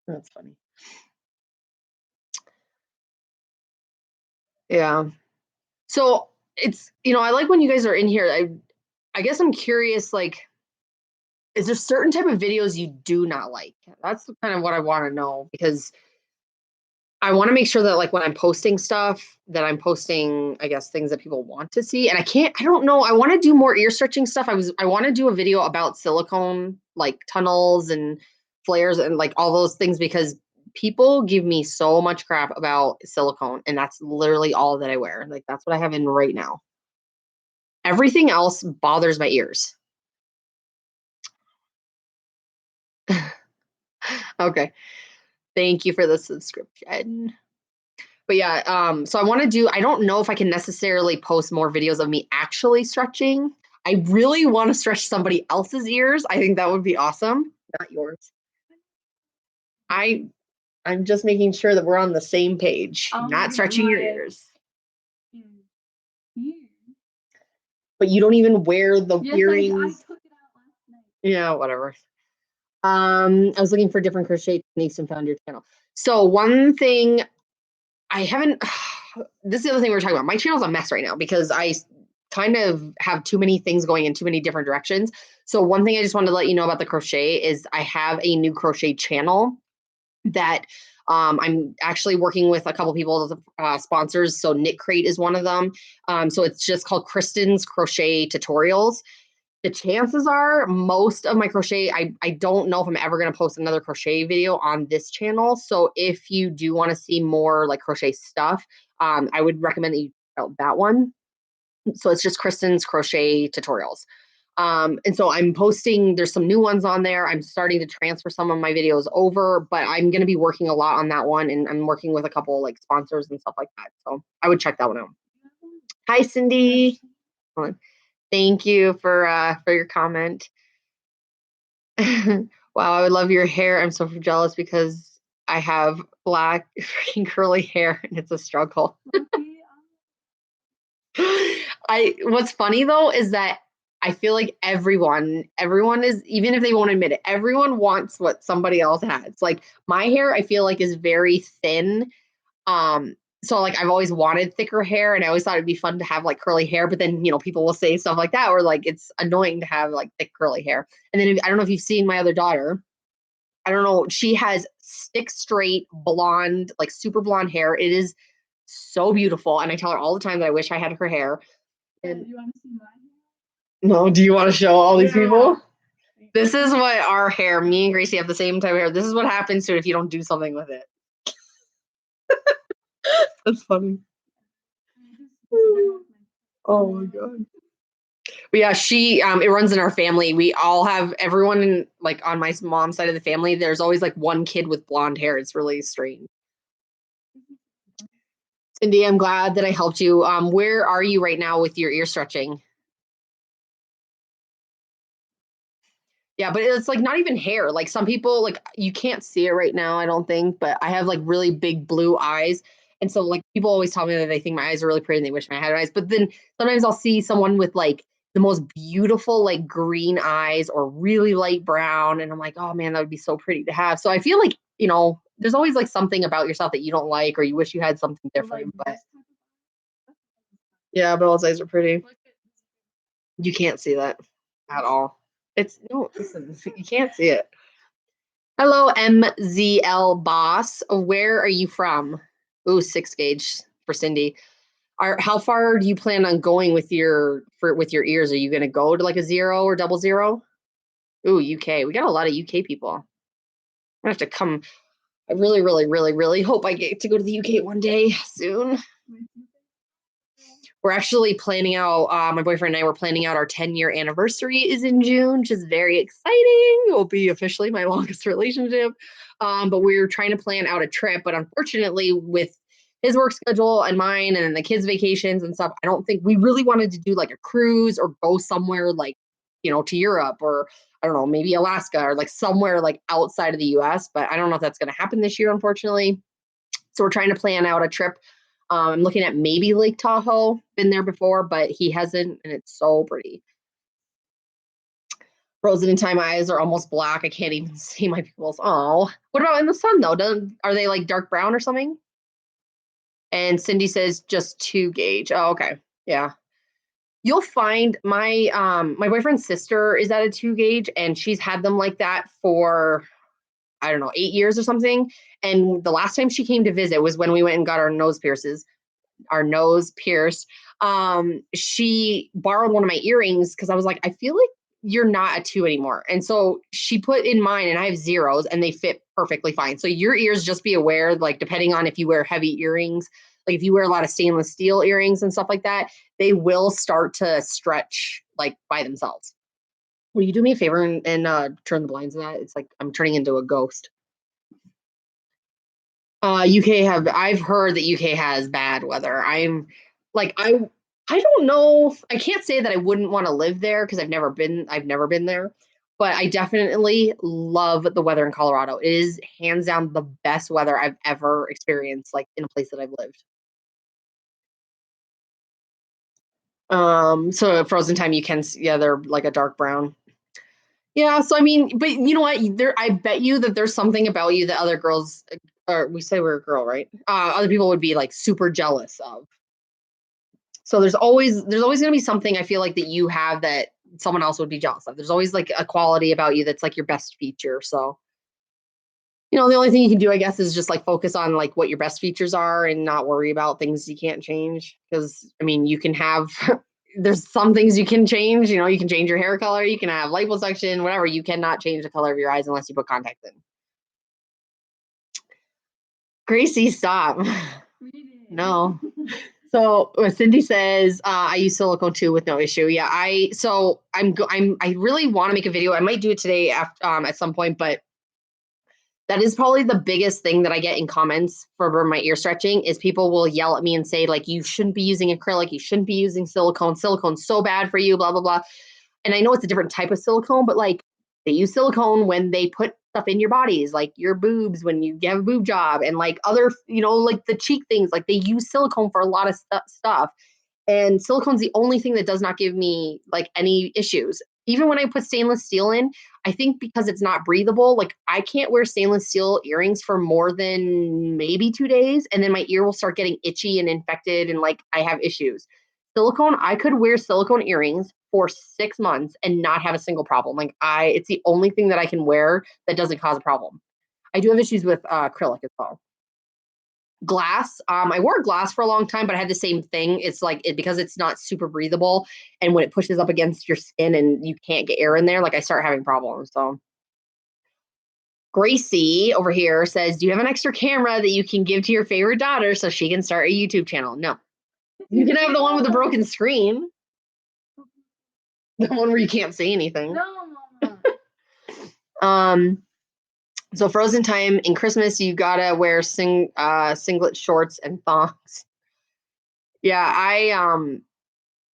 That's funny. Yeah. So it's, I like when you guys are in here. I guess I'm curious, like, is there certain type of videos you do not like? That's kind of what I want to know, because I want to make sure that like when I'm posting stuff that I'm posting, I guess, things that people want to see. And I don't know. I want to do more ear stretching stuff. I want to do a video about silicone, like tunnels and flares and like all those things, because people give me so much crap about silicone, and that's literally all that I wear. Like that's what I have in right now. Everything else bothers my ears. Okay. Thank you for the subscription. But yeah, so I don't know if I can necessarily post more videos of me actually stretching. I really want to stretch somebody else's ears. I think that would be awesome. Not yours. I'm just making sure that we're on the same page, not stretching your ears. But you don't even wear the earrings. I took it out last night. Yeah, whatever. I was looking for different crochet techniques and found your channel. So one thing I haven't, this is the other thing we were talking about. My channel's a mess right now because I kind of have too many things going in too many different directions. So one thing I just wanted to let you know about the crochet is I have a new crochet channel that I'm actually working with a couple people, sponsors. So Knit Crate is one of them. So it's just called Kristin's Crochet Tutorials. The chances are most of my crochet, I don't know if I'm ever going to post another crochet video on this channel. So if you do want to see more like crochet stuff, I would recommend that you check out that one. So it's just Kristin's Crochet Tutorials. And so I'm posting, there's some new ones on there. I'm starting to transfer some of my videos over, but I'm going to be working a lot on that one. And I'm working with a couple like sponsors and stuff like that. So I would check that one out. Hi, Cindy. Hold on. Thank you for your comment. Wow, I would love your hair. I'm so jealous because I have black freaking curly hair and it's a struggle. What's funny though is that I feel like everyone is, even if they won't admit it, everyone wants what somebody else has. Like my hair, I feel like is very thin. So like I've always wanted thicker hair and I always thought it'd be fun to have like curly hair, but then, people will say stuff like that, or like it's annoying to have like thick curly hair. And then I don't know if you've seen my other daughter. I don't know. She has stick straight blonde, like super blonde hair. It is so beautiful. And I tell her all the time that I wish I had her hair. And do you want to see my hair? No, do you want to show all these people? This is what our hair, me and Gracie have the same type of hair. This is what happens to it if you don't do something with it. That's funny. Oh my God. But yeah, it runs in our family. We all have everyone in, like on my mom's side of the family, there's always like one kid with blonde hair. It's really strange. Cindy, I'm glad that I helped you. Where are you right now with your ear stretching? Yeah, but it's like not even hair. Like some people, like you can't see it right now, I don't think, but I have like really big blue eyes. And so like people always tell me that they think my eyes are really pretty and they wish I had eyes. But then sometimes I'll see someone with like the most beautiful like green eyes or really light brown. And I'm like, oh man, that would be so pretty to have. So I feel like, there's always like something about yourself that you don't like or you wish you had something different. But yeah, but all eyes are pretty. You can't see that at all. Listen, you can't see it. Hello, MZL boss. Where are you from? Ooh, 6 gauge for Cindy. How far do you plan on going with your ears? Are you going to go to like a 0 or 00? Ooh, UK. We got a lot of UK people. I'm gonna have to come. I really, really, really, really hope I get to go to the UK one day soon. We're actually planning out, my boyfriend and I were planning out our 10-year anniversary is in June, which is very exciting. It will be officially my longest relationship. But we're trying to plan out a trip. But unfortunately, with his work schedule and mine and the kids' vacations and stuff, I don't think we really wanted to do like a cruise or go somewhere like, to Europe or I don't know, maybe Alaska or like somewhere like outside of the US. But I don't know if that's going to happen this year, unfortunately. So we're trying to plan out a trip. I'm looking at maybe Lake Tahoe. Been there before, but he hasn't, and it's so pretty. Frozen in time, my eyes are almost black. I can't even see my pupils. Oh, what about in the sun though? Are they like dark brown or something? And Cindy says just 2 gauge. Oh, okay, yeah. You'll find my boyfriend's sister is at a 2 gauge, and she's had them like that for I don't know 8 years or something. And the last time she came to visit was when we went and got our nose pierced. She borrowed one of my earrings because I was like, I feel like you're not a 2 anymore. And so she put in mine and I have 0s and they fit perfectly fine. So your ears, just be aware, like depending on if you wear heavy earrings, like if you wear a lot of stainless steel earrings and stuff like that, they will start to stretch like by themselves. Will you do me a favor and turn the blinds on that? It's like I'm turning into a ghost. I've heard that UK has bad weather. I'm like I don't know. I can't say that I wouldn't want to live there because I've never been there. but I definitely love the weather in Colorado. It is hands down the best weather I've ever experienced, like in a place that I've lived. So Frozen Time, you can, yeah, they're like a dark brown. Yeah, so I mean, but you know what? I bet you that there's something about you that other girls, or we say we're a girl, right? Other people would be like super jealous of. So there's always going to be something I feel like that you have that someone else would be jealous of. There's always like a quality about you that's like your best feature. So, the only thing you can do, I guess, is just like focus on like what your best features are and not worry about things you can't change. Because I mean, you can have there's some things you can change. You can change your hair color, you can have liposuction, whatever. You cannot change the color of your eyes unless you put contacts in. Gracie, stop. No. So Cindy says, I use silicone too with no issue. Yeah, I really want to make a video. I might do it today at some point, but that is probably the biggest thing that I get in comments for my ear stretching is people will yell at me and say, like, you shouldn't be using acrylic, you shouldn't be using silicone. Silicone's so bad for you, blah, blah, blah. And I know it's a different type of silicone, but like they use silicone when they put stuff in your bodies, like your boobs when you have a boob job and like other, like the cheek things, like they use silicone for a lot of stuff. And silicone's the only thing that does not give me like any issues. Even when I put stainless steel in, I think because it's not breathable, like I can't wear stainless steel earrings for more than maybe 2 days. And then my ear will start getting itchy and infected and like I have issues. Silicone, I could wear silicone earrings for 6 months and not have a single problem. Like it's the only thing that I can wear that doesn't cause a problem. I do have issues with acrylic as well. Glass, I wore glass for a long time, but I had the same thing. It's like because it's not super breathable, and when it pushes up against your skin and you can't get air in there, like I start having problems. So Gracie over here says, do you have an extra camera that you can give to your favorite daughter so she can start a YouTube channel? No. You can have the one with the broken screen. The one where you can't say anything. No. So Frozen Time in Christmas, you gotta wear singlet shorts and thongs. Yeah, I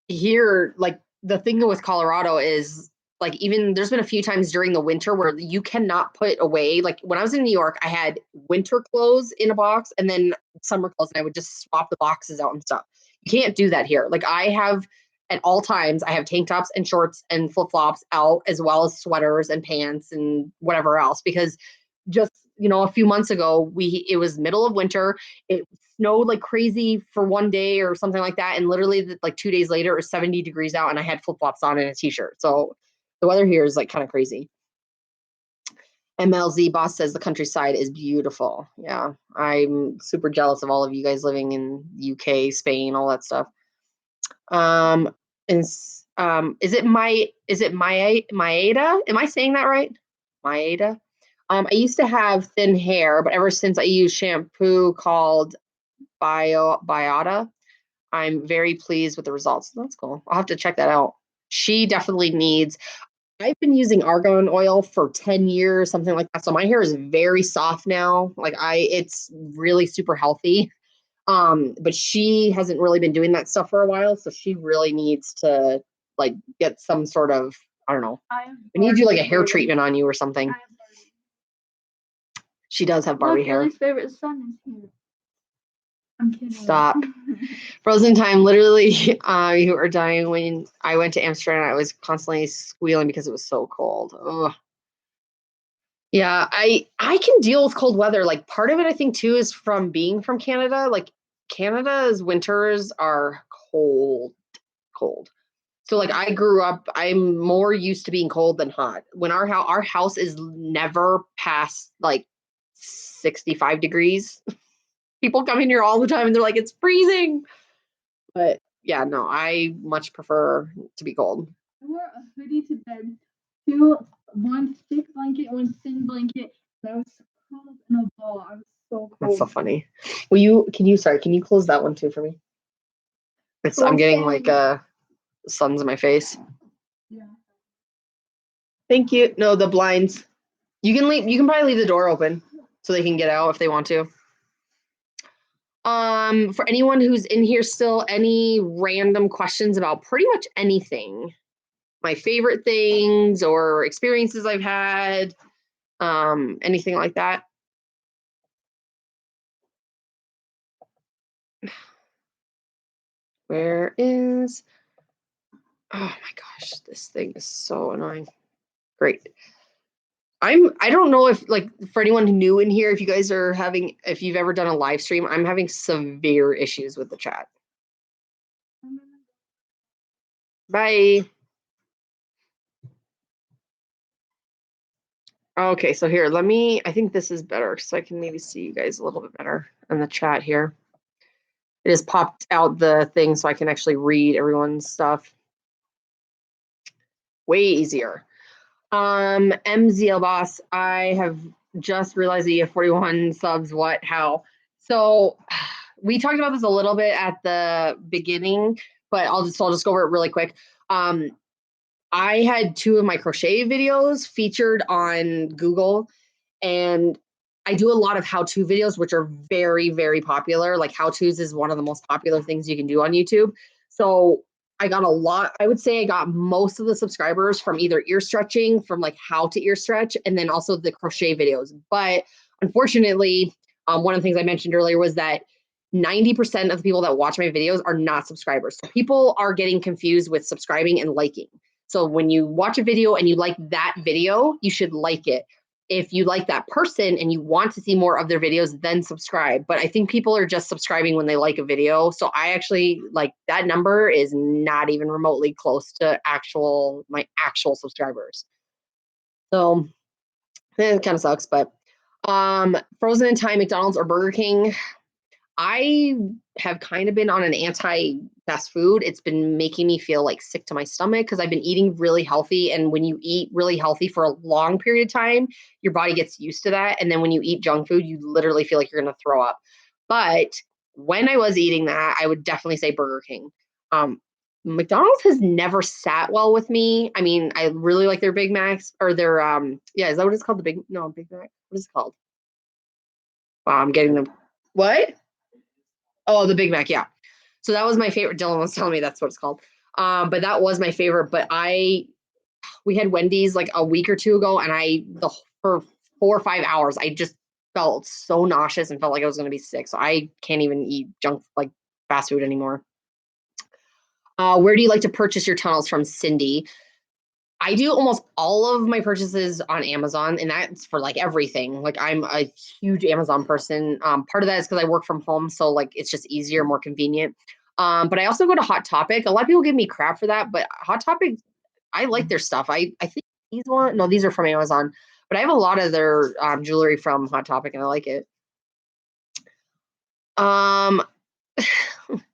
here, like the thing with Colorado is like even there's been a few times during the winter where you cannot put away. Like when I was in New York, I had winter clothes in a box and then summer clothes, and I would just swap the boxes out and stuff. You can't do that here. Like I have at all times, I have tank tops and shorts and flip flops out, as well as sweaters and pants and whatever else, because just a few months ago it was middle of winter, it snowed like crazy for one day or something like that, and literally like 2 days later it was 70 degrees out and I had flip-flops on and a t-shirt. So the weather here is like kind of crazy. MLZ boss says the countryside is beautiful. Yeah, I'm super jealous of all of you guys living in UK, Spain, all that stuff. And Maeda? Am I saying that right? Maeda? I used to have thin hair, but ever since I use shampoo called Biota, I'm very pleased with the results. That's cool. I'll have to check that out. She definitely needs. I've been using argan oil for 10 years, something like that. So my hair is very soft now. It's really super healthy. But she hasn't really been doing that stuff for a while, so she really needs to like get some sort of, I don't know. I need to do like a hair treatment on you or something. She does have Barbie hair. Ellie's favorite son is here. I'm kidding. Stop. Frozen Time, literally, you were dying when I went to Amsterdam. I was constantly squealing because it was so cold. Ugh. Yeah, I can deal with cold weather. Like part of it, I think too, is from being from Canada. Like Canada's winters are cold, cold. So like I grew up, I'm more used to being cold than hot. When our house is never past like 65 degrees. People come in here all the time and they're like, it's freezing. But yeah, no, I much prefer to be cold. I wore a hoodie to bed, one thick blanket, one thin blanket. And I was so cold in a ball. I was so cold. That's so funny. Can you close that one too for me? I'm getting like suns in my face. Yeah. Thank you. No, the blinds. You can probably leave the door open so they can get out if they want to. For anyone who's in here still, any random questions about pretty much anything? my favorite things or experiences I've had, anything like that. Where is, oh my gosh, this thing is so annoying. Great. I don't know if, like, for anyone new in here, if you guys are having, if you've ever done a live stream, I'm having severe issues with the chat. Bye. Okay, so here, let me, I think this is better so I can maybe see you guys a little bit better in the chat here. It just popped out the thing so I can actually read everyone's stuff. Way easier. MZL Boss, I have just realized that you have 41 subs. What? How? So we talked about this a little bit at the beginning, but I'll just go over it really quick. I had 2 of my crochet videos featured on Google, and I do a lot of how-to videos, which are very, very popular. Like, how-tos is one of the most popular things you can do on YouTube. So I got a lot. I would say I got most of the subscribers from either ear stretching, from like how to ear stretch, and then also the crochet videos. But unfortunately, one of the things I mentioned earlier was that 90% of the people that watch my videos are not subscribers. So people are getting confused with subscribing and liking. So when you watch a video and you like that video, you should like it. If you like that person and you want to see more of their videos, then subscribe. But I think people are just subscribing when they like a video. So I actually, like, that number is not even remotely close to my actual subscribers. So it kind of sucks, but frozen in time, McDonald's or Burger King. I have kind of been on an anti-fast food. It's been making me feel like sick to my stomach because I've been eating really healthy. And when you eat really healthy for a long period of time, your body gets used to that. And then when you eat junk food, you literally feel like you're going to throw up. But when I was eating that, I would definitely say Burger King. McDonald's has never sat well with me. I mean, I really like their Big Macs, or their, yeah, is that what it's called? Big Mac? What is it called? Wow, I'm getting them. What? Oh, the Big Mac, yeah. So that was my favorite. Dylan was telling me that's what it's called. But that was my favorite. But we had Wendy's like a week or two ago, and for 4 or 5 hours, I just felt so nauseous and felt like I was going to be sick. So I can't even eat junk, like, fast food anymore. Where do you like to purchase your tunnels from, Cindy? I do almost all of my purchases on Amazon, and that's for like everything. Like, I'm a huge Amazon person. Part of that is because I work from home, so like it's just easier, more convenient. But I also go to Hot Topic. A lot of people give me crap for that, but Hot Topic, I like their stuff. I think these are from Amazon, but I have a lot of their jewelry from Hot Topic, and I like it. Um,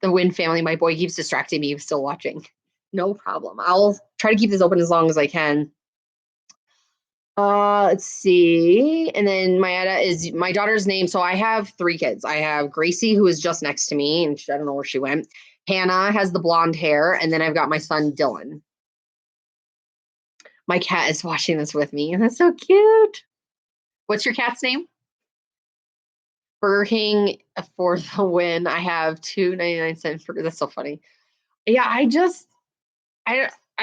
the Win family, my boy keeps distracting me. He's still watching. No problem. I'll try to keep this open as long as I can. Let's see. And then Mayetta is my daughter's name. So I have 3 kids. I have Gracie, who is just next to me, and I don't know where she went. Hannah has the blonde hair, and then I've got my son Dylan. My cat is watching this with me, and that's so cute. What's your cat's name? Burger King for the win. I have 2.99 burger. That's so funny. Yeah, I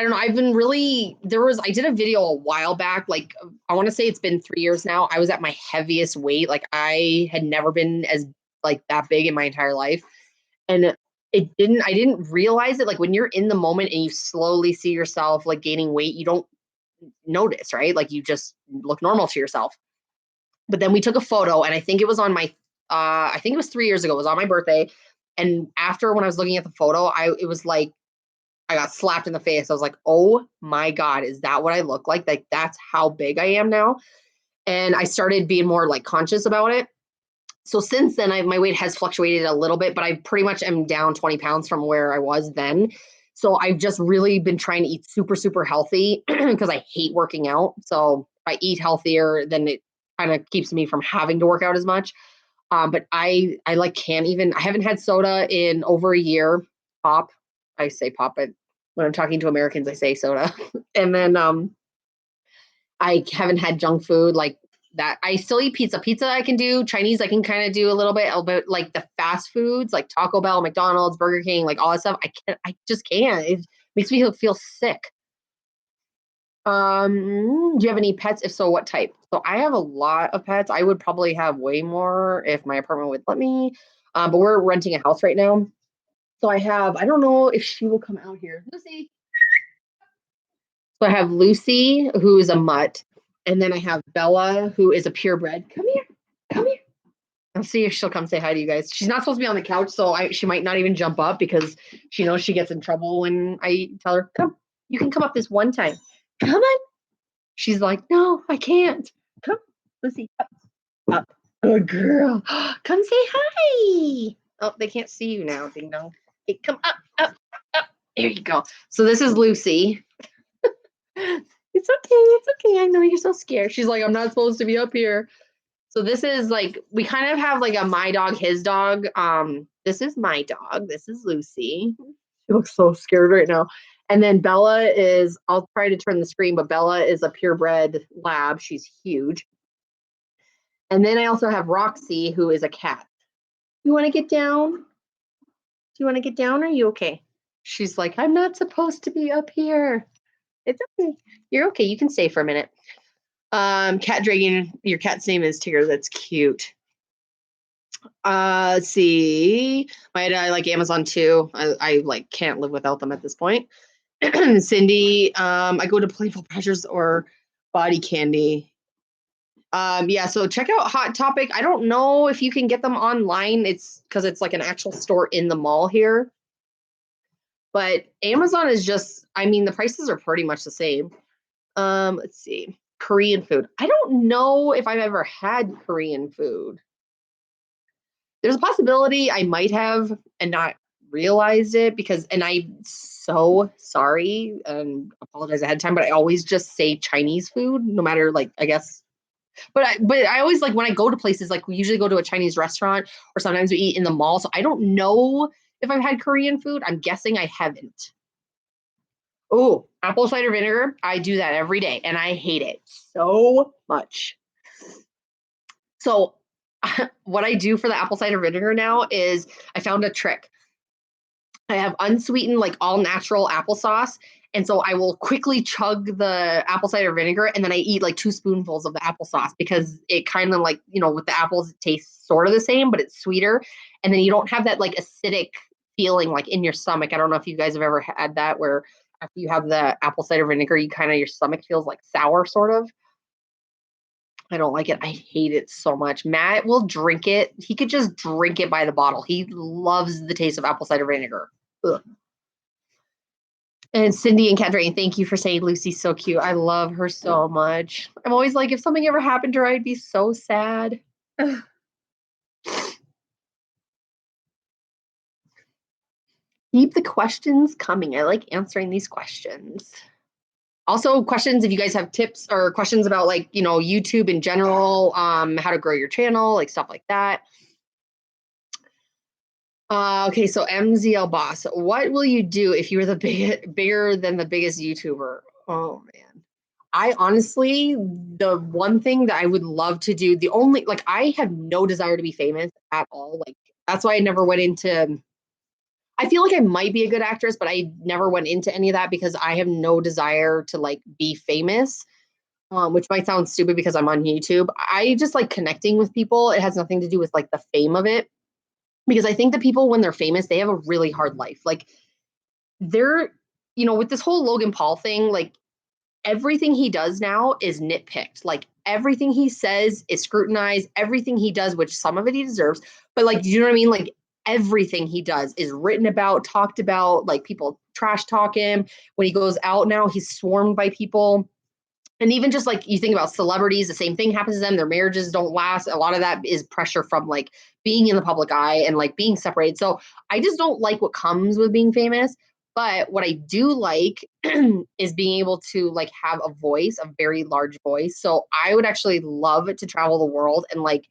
don't know. I've been really, I did a video a while back. Like, I want to say it's been 3 years now. I was at my heaviest weight. Like, I had never been as, like, that big in my entire life. And I didn't realize it. Like, when you're in the moment and you slowly see yourself like gaining weight, you don't notice, right? Like, you just look normal to yourself. But then we took a photo, and I think it was on my, I think it was 3 years ago. It was on my birthday. And after, when I was looking at the photo, it was like, I got slapped in the face. I was like, oh my God, is that what I look like? Like, that's how big I am now. And I started being more like conscious about it. So since then, my weight has fluctuated a little bit, but I pretty much am down 20 pounds from where I was then. So I've just really been trying to eat super, super healthy because I hate working out. So if I eat healthier, then it kind of keeps me from having to work out as much. But I like can't even, I haven't had soda in over a year. Pop. I say pop, but when I'm talking to Americans, I say soda. And then I haven't had junk food like that. I still eat pizza. Pizza I can do. Chinese I can kind of do a little bit, but like the fast foods like Taco Bell, McDonald's, Burger King, like all that stuff, I just can't. It makes me feel sick. Do you have any pets? If so, what type? So I have a lot of pets. I would probably have way more if my apartment would let me. But we're renting a house right now. So I don't know if she will come out here. Lucy. So I have Lucy, who is a mutt. And then I have Bella, who is a purebred. Come here. Come here. I'll see if she'll come say hi to you guys. She's not supposed to be on the couch, so she might not even jump up because she knows she gets in trouble when I tell her, come, you can come up this one time. Come on. She's like, no, I can't. Come, Lucy, up, up. Good girl. Come say hi. Oh, they can't see you now, ding dong. Hey, come up, up, up. There you go. So this is Lucy. It's okay. It's okay. I know you're so scared. She's like, I'm not supposed to be up here. So this is like, we kind of have like a my dog, his dog. This is my dog. This is Lucy. She looks so scared right now. And then Bella is, I'll try to turn the screen, but Bella is a purebred lab. She's huge. And then I also have Roxy, who is a cat. You want to get down? Do you want to get down? Or are you okay? She's like, I'm not supposed to be up here. It's okay. You're okay. You can stay for a minute. Cat Dragon, your cat's name is Tigger. That's cute. Let's see. I like Amazon too. I like can't live without them at this point. Cindy, I go to Playful Pleasures or Body Candy. Yeah, so check out Hot Topic. I don't know if you can get them online. It's because it's like an actual store in the mall here. But Amazon is just, I mean, the prices are pretty much the same. Let's see. Korean food. I don't know if I've ever had Korean food. There's a possibility I might have and not realized it because, and I'm so sorry and apologize ahead of time, but I always just say Chinese food, no matter like, I guess. But I always like when I go to places, like we usually go to a Chinese restaurant or sometimes we eat in the mall. So I don't know if I've had Korean food. I'm guessing I haven't. Oh, apple cider vinegar. I do that every day and I hate it so much. So what I do for the apple cider vinegar now is I found a trick. I have unsweetened, like all natural applesauce. And so I will quickly chug the apple cider vinegar and then I eat like 2 spoonfuls of the applesauce because it kind of like, with the apples, it tastes sort of the same, but it's sweeter. And then you don't have that like acidic feeling like in your stomach. I don't know if you guys have ever had that where after you have the apple cider vinegar, your stomach feels like sour sort of. I don't like it. I hate it so much. Matt will drink it. He could just drink it by the bottle. He loves the taste of apple cider vinegar. Ugh. And Cindy and Catherine, thank you for saying Lucy's so cute. I love her so much. I'm always like, if something ever happened to her, I'd be so sad. Keep the questions coming. I like answering these questions. Also, questions if you guys have tips or questions about like, YouTube in general, how to grow your channel, like stuff like that. Okay, so MZL Boss, what will you do if you were bigger than the biggest YouTuber? Oh man. I honestly, the one thing that I would love to do, the only like I have no desire to be famous at all. Like that's why I never went into I feel like I might be a good actress, but I never went into any of that because I have no desire to like be famous. Which might sound stupid because I'm on YouTube. I just like connecting with people. It has nothing to do with like the fame of it because I think that people, when they're famous, they have a really hard life. Like they're, with this whole Logan Paul thing, like everything he does now is nitpicked. Like everything he says is scrutinized. Everything he does, which some of it he deserves, but like, do you know what I mean? Like everything he does is written about, talked about, like people trash talk him. When he goes out now, he's swarmed by people. And even just like you think about celebrities, the same thing happens to them. Their marriages don't last. A lot of that is pressure from like being in the public eye and like being separated. So I just don't like what comes with being famous. But what I do like is being able to like have a voice, a very large voice. So I would actually love to travel the world and like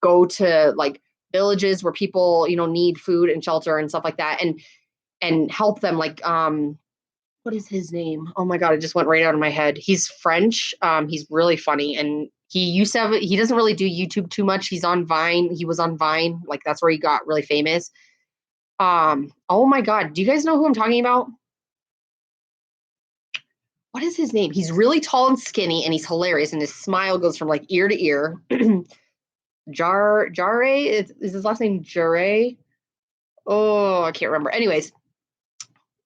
go to like villages where people, need food and shelter and stuff like that and help them like what is his name? Oh my God, it just went right out of my head. He's French. He's really funny. And he doesn't really do YouTube too much. He's on Vine. He was on Vine. Like that's where he got really famous. Oh my God. Do you guys know who I'm talking about? what is his name? He's really tall and skinny, and he's hilarious, and his smile goes from like ear to ear. Jare is his last name Jare? Oh, I can't remember. Anyways,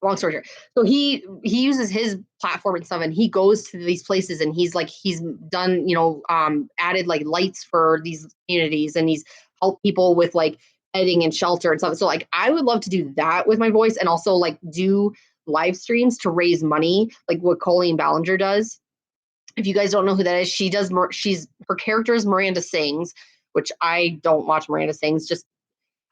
long story short. So he uses his platform and stuff, and he goes to these places, and he's done, added like lights for these communities, and he's helped people with like bedding and shelter and stuff. So like I would love to do that with my voice, and also like do live streams to raise money, like what Colleen Ballinger does. If you guys don't know who that is, her character is Miranda Sings, which I don't watch Miranda Sings. Just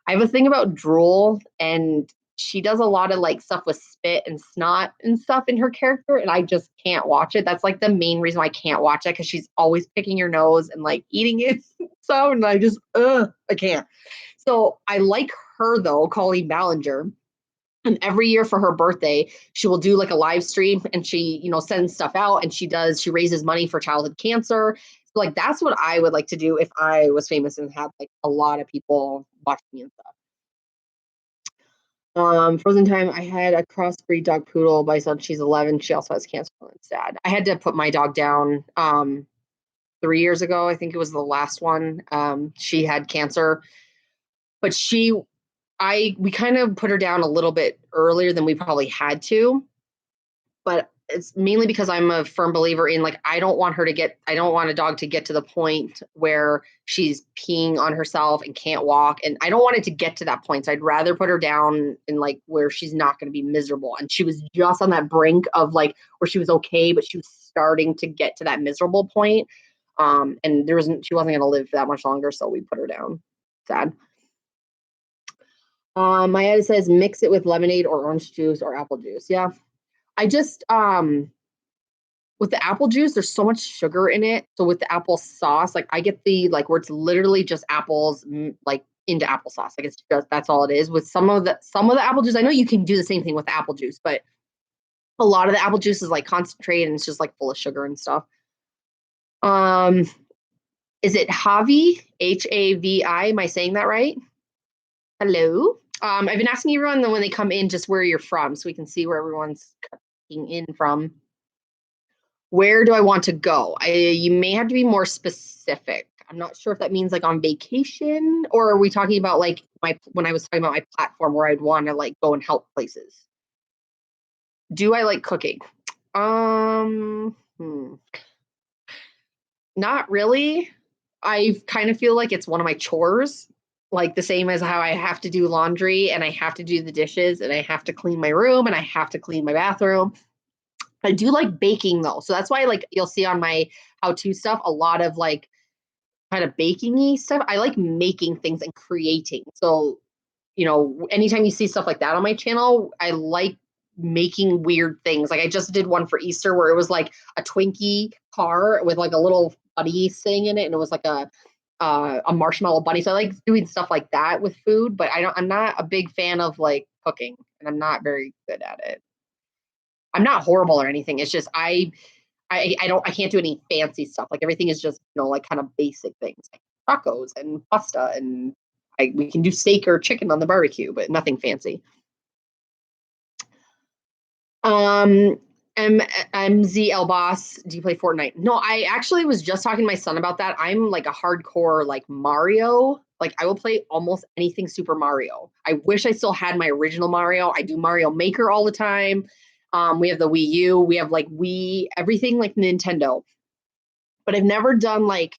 I have a thing about drool, and she does a lot of like stuff with spit and snot and stuff in her character, and I just can't watch it. That's like the main reason why I can't watch it, because she's always picking your nose and like eating it. So, and I just I can't. So I like her though, Colleen Ballinger. And every year for her birthday, she will do like a live stream, and she, sends stuff out, and she raises money for childhood cancer. So like that's what I would like to do if I was famous and had like a lot of people watching me and stuff. Frozen time, I had a crossbreed dog poodle by son. She's 11. She also has cancer. It's sad. I had to put my dog down 3 years ago. I think it was the last one. She had cancer, but we kind of put her down a little bit earlier than we probably had to, but it's mainly because I'm a firm believer in like, I don't want a dog to get to the point where she's peeing on herself and can't walk. And I don't want it to get to that point. So I'd rather put her down in like where she's not going to be miserable. And she was just on that brink of like where she was okay, but she was starting to get to that miserable point. And she wasn't going to live that much longer. So we put her down. Sad. My edit says mix it with lemonade or orange juice or apple juice. Yeah. I just with the apple juice, there's so much sugar in it. So with the apple sauce, like I get the like where it's literally just apples like into applesauce. Like it's just that's all it is. With some of the apple juice, I know you can do the same thing with the apple juice, but a lot of the apple juice is like concentrated and it's just like full of sugar and stuff. Is it Javi? Havi? Am I saying that right? Hello. I've been asking everyone when they come in just where you're from, so we can see where everyone's coming in from. Where do I want to go? You may have to be more specific. I'm not sure if that means like on vacation, or are we talking about like when I was talking about my platform where I'd want to like go and help places. Do I like cooking? Not really. I kind of feel like it's one of my chores, like the same as how I have to do laundry and I have to do the dishes and I have to clean my room and I have to clean my bathroom. I do like baking though. So that's why like you'll see on my how-to stuff a lot of like kind of baking-y stuff. I like making things and creating. So, anytime you see stuff like that on my channel, I like making weird things. Like I just did one for Easter where it was like a Twinkie car with like a little bunny thing in it, and it was like a marshmallow bunny. So I like doing stuff like that with food, but I'm not a big fan of like cooking, and I'm not very good at it. I'm not horrible or anything. It's just I can't do any fancy stuff. Like everything is just, like kind of basic things like tacos and pasta, and we can do steak or chicken on the barbecue, but nothing fancy. MZL Boss, do you play Fortnite? No, I actually was just talking to my son about that. I'm like a hardcore like Mario. Like I will play almost anything Super Mario. I wish I still had my original Mario. I do Mario Maker all the time. We have the Wii U. We have like everything like Nintendo. But I've never done like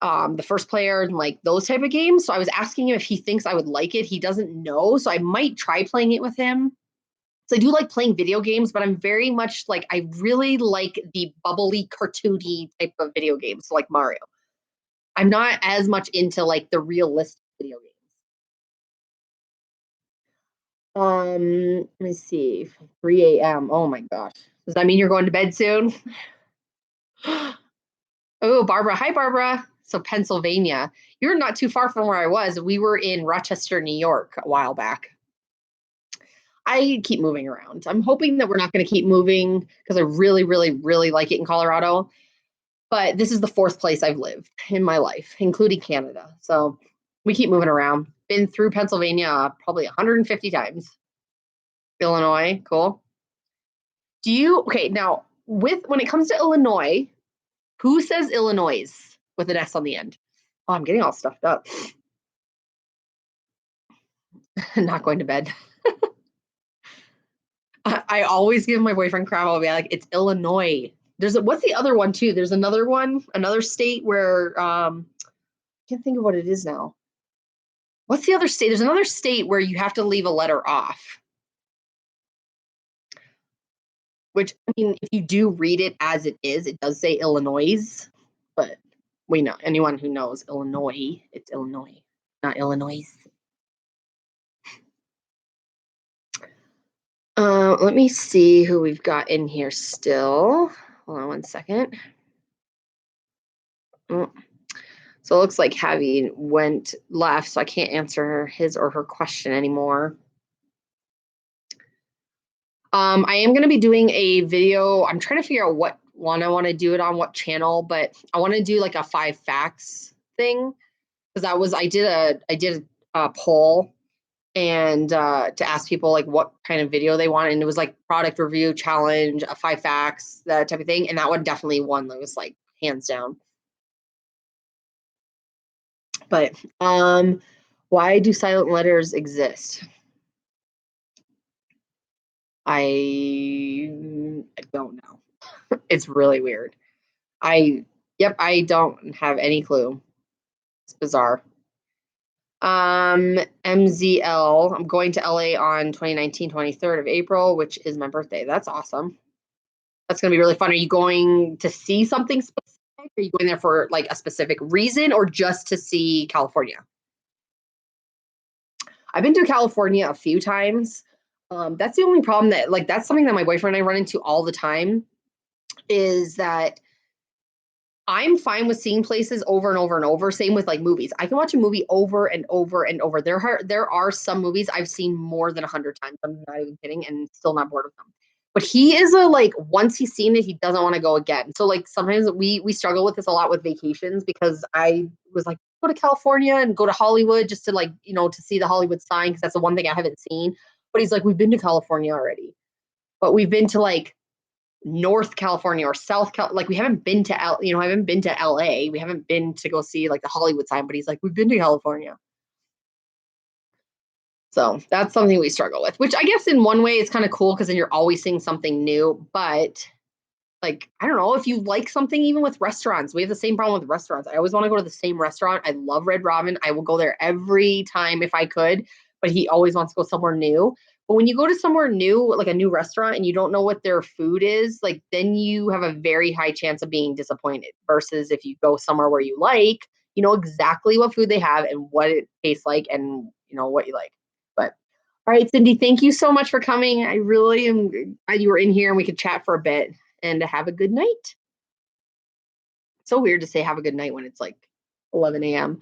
the first player and like those type of games. So I was asking him if he thinks I would like it. He doesn't know. So I might try playing it with him. So I do like playing video games, but I'm very much like, I really like the bubbly, cartoony type of video games, so like Mario. I'm not as much into like the realistic video games. Let me see. 3 a.m. Oh my gosh. Does that mean you're going to bed soon? Oh, Barbara. Hi, Barbara. So Pennsylvania. You're not too far from where I was. We were in Rochester, New York a while back. I keep moving around. I'm hoping that we're not going to keep moving because I really, really, really like it in Colorado. But this is the fourth place I've lived in my life, including Canada. So we keep moving around. Been through Pennsylvania probably 150 times. Illinois, cool. Okay, now when it comes to Illinois, who says Illinois with an S on the end? Oh, I'm getting all stuffed up. Not going to bed. I always give my boyfriend crap. I'll be like, it's Illinois. What's the other one too? There's another one, another state where I can't think of what it is now. What's the other state? There's another state where you have to leave a letter off. Which, I mean, if you do read it as it is, it does say Illinois, but we know, anyone who knows Illinois, it's Illinois, not Illinois. Let me see who we've got in here still. Hold on one second. Oh. So it looks like Javi left, so I can't answer his or her question anymore. I am going to be doing a video. I'm trying to figure out what one I want to do it on, what channel, but I want to do like a 5 facts thing, because I did a poll and to ask people like what kind of video they want, and it was like product review challenge, 5 facts, that type of thing, and that one definitely won. That was like hands down. But why do silent letters exist? I don't know. It's really weird. I don't have any clue. It's bizarre. MZL, I'm going to LA on 2019, 23rd of April, which is my birthday. That's awesome. That's going to be really fun. Are you going to see something specific? Are you going there for like a specific reason or just to see California? I've been to California a few times. That's the only problem that's something that my boyfriend and I run into all the time, is that I'm fine with seeing places over and over and over. Same with like movies. I can watch a movie over and over and over. There are some movies I've seen more than 100 times. I'm not even kidding, and still not bored of them. But he is once he's seen it, he doesn't want to go again. So like sometimes we struggle with this a lot with vacations, because I was like, go to California and go to Hollywood just to to see the Hollywood sign, because that's the one thing I haven't seen. But he's like, we've been to California already, but we've been to like North California or South Cal, like we haven't been to I haven't been to LA. We haven't been to go see like the Hollywood sign, but he's like, we've been to California. So that's something we struggle with, which I guess in one way is kind of cool, because then you're always seeing something new. But like, I don't know, if you like something, even with restaurants, we have the same problem with restaurants. I always want to go to the same restaurant. I love Red Robin. I will go there every time if I could, but he always wants to go somewhere new. But when you go to somewhere new, like a new restaurant, and you don't know what their food is, like then you have a very high chance of being disappointed, versus if you go somewhere where you know exactly what food they have and what it tastes like, and what you like. But all right, Cindy, thank you so much for coming. I really am glad you were in here and we could chat for a bit, and have a good night. So weird to say have a good night when it's like 11 a.m.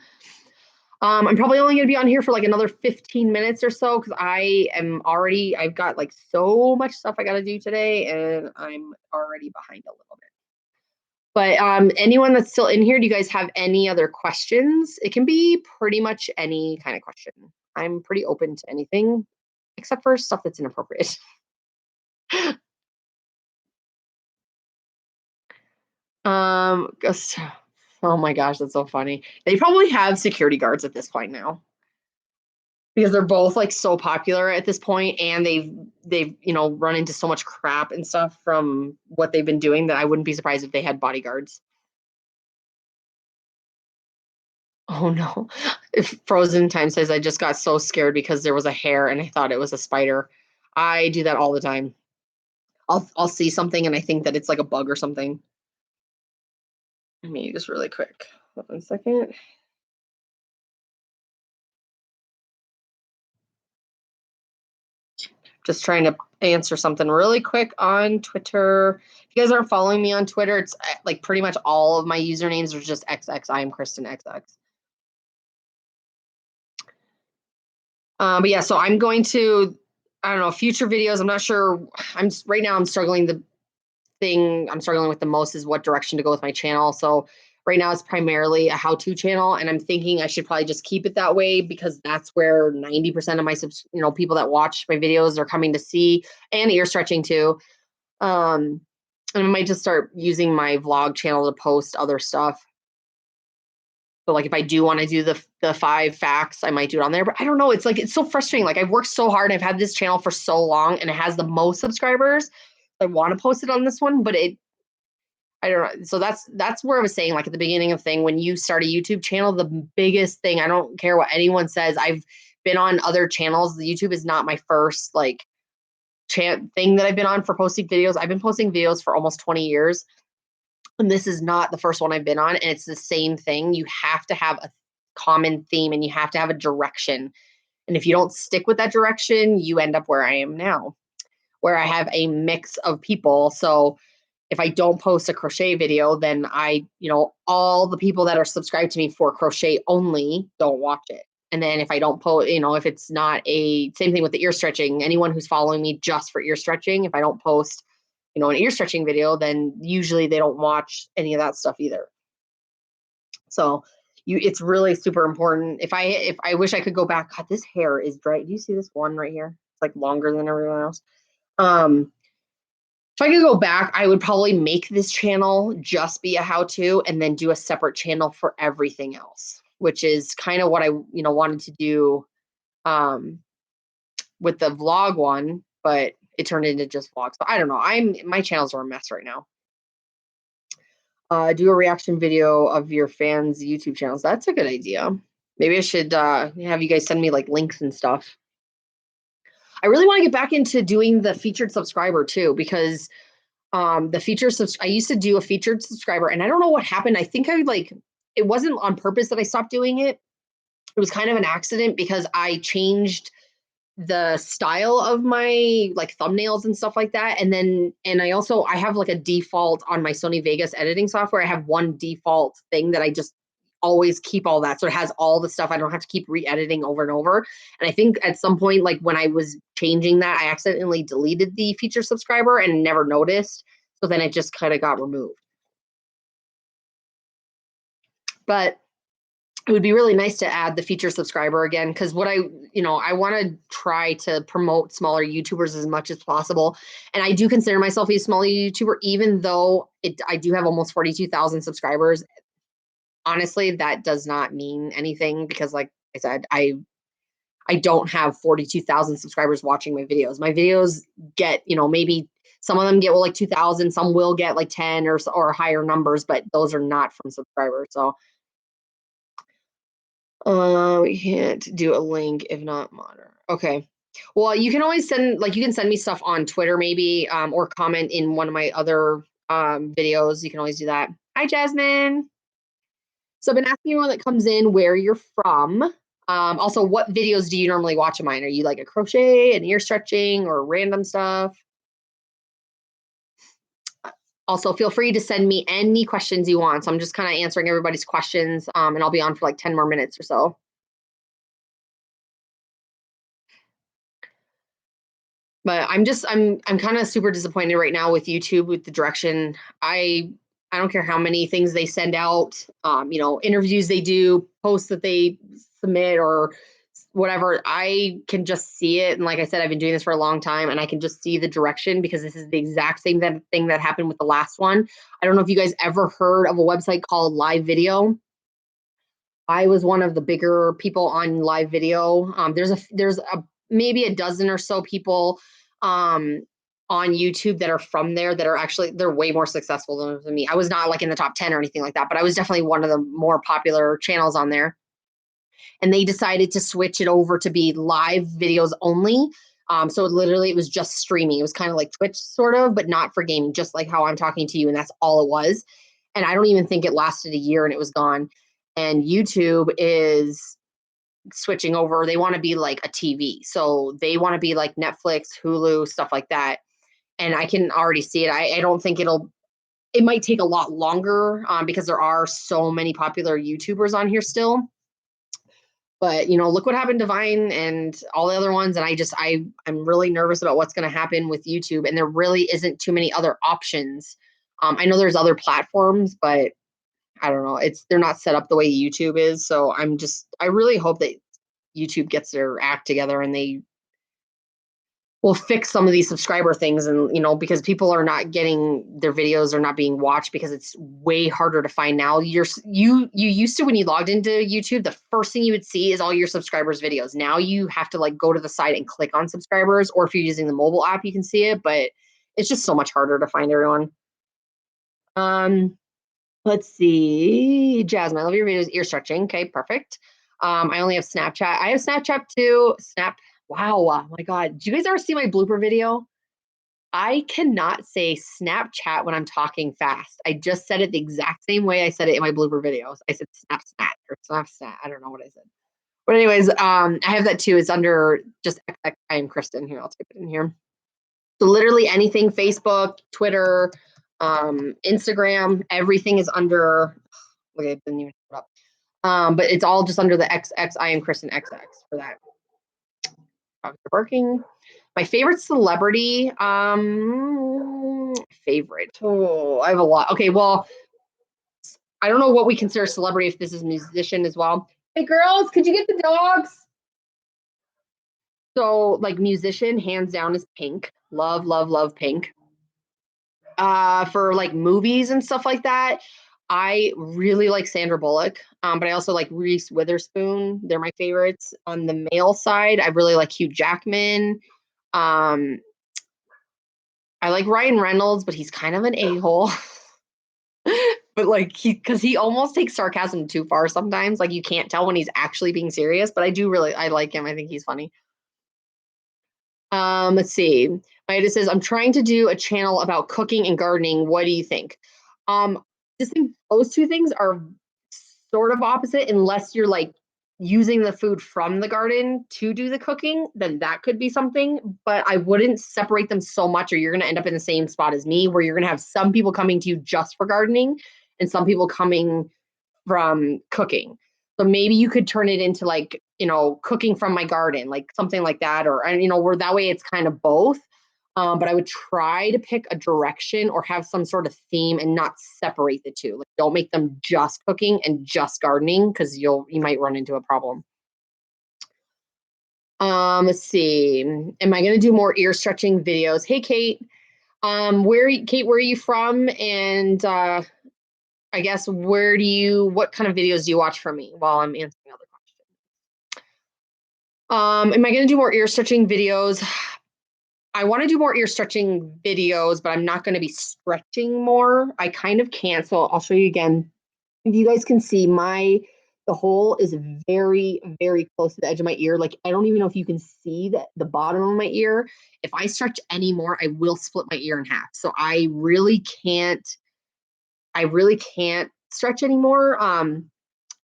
I'm probably only going to be on here for like another 15 minutes or so, because I've got like so much stuff I got to do today, and I'm already behind a little bit. But anyone that's still in here, do you guys have any other questions? It can be pretty much any kind of question. I'm pretty open to anything except for stuff that's inappropriate. Oh my gosh, that's so funny. They probably have security guards at this point now, because they're both like so popular at this point, and they've run into so much crap and stuff from what they've been doing, that I wouldn't be surprised if they had bodyguards. Oh no. If Frozen Time says, I just got so scared because there was a hair and I thought it was a spider. I do that all the time. I'll see something and I think that it's like a bug or something. Let me just really quick. Hold on a second. Just trying to answer something really quick on Twitter. If you guys aren't following me on Twitter, it's like pretty much all of my usernames are just XX. I am Kristin XX. But yeah, so I'm going to, I don't know, future videos. I'm not sure. Right now I'm struggling. The thing I'm struggling with the most is what direction to go with my channel. So right now it's primarily a how-to channel, and I'm thinking I should probably just keep it that way, because that's where 90% of my people that watch my videos are coming to see, and ear stretching too. And I might just start using my vlog channel to post other stuff. So like if I do want to do the 5 facts, I might do it on there. But I don't know. It's like it's so frustrating. Like I've worked so hard. I've had this channel for so long, and it has the most subscribers. I want to post it on this one, but I don't know. So that's where I was saying, like at the beginning of thing, when you start a YouTube channel, the biggest thing, I don't care what anyone says. I've been on other channels. The YouTube is not my first like thing that I've been on for posting videos. I've been posting videos for almost 20 years. And this is not the first one I've been on. And it's the same thing. You have to have a common theme and you have to have a direction. And if you don't stick with that direction, you end up where I am now, where I have a mix of people. So if I don't post a crochet video, then all the people that are subscribed to me for crochet only don't watch it. And then if I don't post, if it's not same thing with the ear stretching, anyone who's following me just for ear stretching, if I don't post an ear stretching video, then usually they don't watch any of that stuff either. So it's really super important. If I wish I could go back, God, this hair is dry. Do you see this one right here? It's like longer than everyone else. If I could go back, I would probably make this channel just be a how-to and then do a separate channel for everything else, which is kind of what I wanted to do with the vlog one, but it turned into just vlogs. So I don't know. My channels are a mess right now. Do a reaction video of your fans' YouTube channels. That's a good idea. Maybe I should have you guys send me like links and stuff. I really want to get back into doing the featured subscriber too, because I used to do a featured subscriber, and I don't know what happened. I think it wasn't on purpose that I stopped doing it. It was kind of an accident because I changed the style of my like thumbnails and stuff like that. And I have like a default on my Sony Vegas editing software. I have one default thing that I just always keep all that. So it has all the stuff. I don't have to keep re-editing over and over. And I think at some point, like when I was changing that, I accidentally deleted the feature subscriber and never noticed. So then it just kind of got removed. But it would be really nice to add the feature subscriber again, because what I want to try to promote smaller YouTubers as much as possible. And I do consider myself a smaller YouTuber, even though I do have almost 42,000 subscribers. Honestly, that does not mean anything because, like I said, I don't have 42,000 subscribers watching my videos. My videos get, maybe some of them get like 2,000, some will get like 10 or higher numbers, but those are not from subscribers. So we can't do a link if not modern. Okay. Well, you can always send me stuff on Twitter maybe, or comment in one of my other videos. You can always do that. Hi, Jasmine. So I've been asking everyone that comes in where you're from. Also, what videos do you normally watch of mine? Are you like a crochet and ear stretching or random stuff? Also, feel free to send me any questions you want. So I'm just kind of answering everybody's questions, and I'll be on for like 10 more minutes or so. But I'm kind of super disappointed right now with YouTube with the direction. I don't care how many things they send out, interviews they do, posts that they submit or whatever. I can just see it. And like I said, I've been doing this for a long time and I can just see the direction because this is the exact same thing that happened with the last one. I don't know if you guys ever heard of a website called Live Video. I was one of the bigger people on Live Video. There's maybe a dozen or so people on YouTube that are from there that are they're way more successful than me. I was not like in the top 10 or anything like that, but I was definitely one of the more popular channels on there. And they decided to switch it over to be live videos only. So it was just streaming. It was kind of like Twitch sort of, but not for gaming, just like how I'm talking to you. And that's all it was. And I don't even think it lasted a year and it was gone. And YouTube is switching over. They want to be like a TV. So they want to be like Netflix, Hulu, stuff like that. And I can already see it. I don't think it might take a lot longer because there are so many popular YouTubers on here still. But look what happened to Vine and all the other ones. And I'm really nervous about what's going to happen with YouTube. And there really isn't too many other options. I know there's other platforms, but I don't know. They're not set up the way YouTube is. So I really hope that YouTube gets their act together and they we'll fix some of these subscriber things, and because people are not getting their videos, are not being watched because it's way harder to find now. You used to, when you logged into YouTube, the first thing you would see is all your subscribers videos. Now you have to like go to the site and click on subscribers, or if you're using the mobile app you can see it, but it's just so much harder to find everyone. Let's see. Jasmine, I love your videos. Ear stretching. Okay, perfect. I only have Snapchat. I have Snapchat too. Wow. Oh my God. Did you guys ever see my blooper video? I cannot say Snapchat when I'm talking fast. I just said it the exact same way I said it in my blooper videos. I said Snapchat or Snapchat. I don't know what I said. But anyways, I have that too. It's under just XX, I am Kristin. Here, I'll type it in here. So literally anything, Facebook, Twitter, Instagram, everything is under, okay, I didn't even put up. But it's all just under the XX, I am Kristin XX for that. Dogs are barking. My favorite celebrity, favorite. Oh, I have a lot. Okay, well, I don't know what we consider celebrity if this is musician as well. Hey girls, could you get the dogs? So like musician, hands down, is Pink. Love, love, love Pink. For like movies and stuff like that, I really like Sandra Bullock, but I also like Reese Witherspoon. They're my favorites. On the male side, I really like Hugh Jackman. Um, I like Ryan Reynolds, but he's kind of an a-hole. But like because he almost takes sarcasm too far sometimes. Like you can't tell when he's actually being serious. But I like him. I think he's funny. Let's see. Maida says, I'm trying to do a channel about cooking and gardening. What do you think? Just think those two things are sort of opposite unless you're like using the food from the garden to do the cooking, then that could be something. But I wouldn't separate them so much, or you're going to end up in the same spot as me, where you're going to have some people coming to you just for gardening and some people coming from cooking. So maybe you could turn it into like, cooking from my garden, like something like that, or, and where that way it's kind of both. But I would try to pick a direction or have some sort of theme and not separate the two. Like don't make them just cooking and just gardening, because you might run into a problem. Let's see. Am I going to do more ear stretching videos? Hey, Kate. Kate, where are you from? And I guess what kind of videos do you watch from me while I'm answering other questions? Am I going to do more ear stretching videos? I want to do more ear stretching videos, but I'm not going to be stretching more. I kind of can't. So I'll show you again. If you guys can see, the hole is very, very close to the edge of my ear. Like I don't even know if you can see the bottom of my ear. If I stretch any more, I will split my ear in half. So I really can't stretch anymore.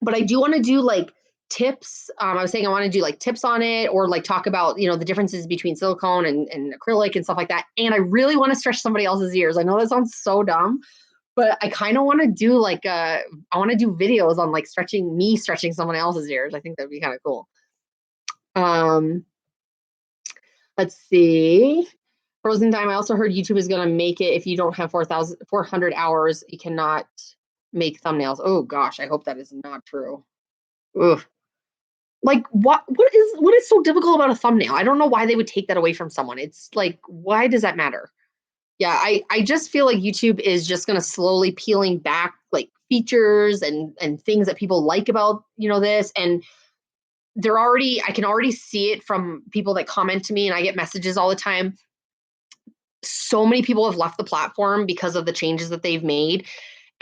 But I do want to do like tips. I was saying I want to do like tips on it, or like talk about, the differences between silicone and acrylic and stuff like that. And I really want to stretch somebody else's ears. I know that sounds so dumb, but I kind of want to do like I want to do videos on like stretching someone else's ears. I think that'd be kind of cool. Let's see. Frozen time. I also heard YouTube is going to make it if you don't have 400 hours, you cannot make thumbnails. Oh gosh, I hope that is not true. Ugh. Like what is so difficult about a thumbnail? I don't know why they would take that away from someone. It's like, why does that matter? Yeah, I just feel like YouTube is just going to slowly peeling back like features and things that people like about, this. And I can already see it from people that comment to me, and I get messages all the time. So many people have left the platform because of the changes that they've made.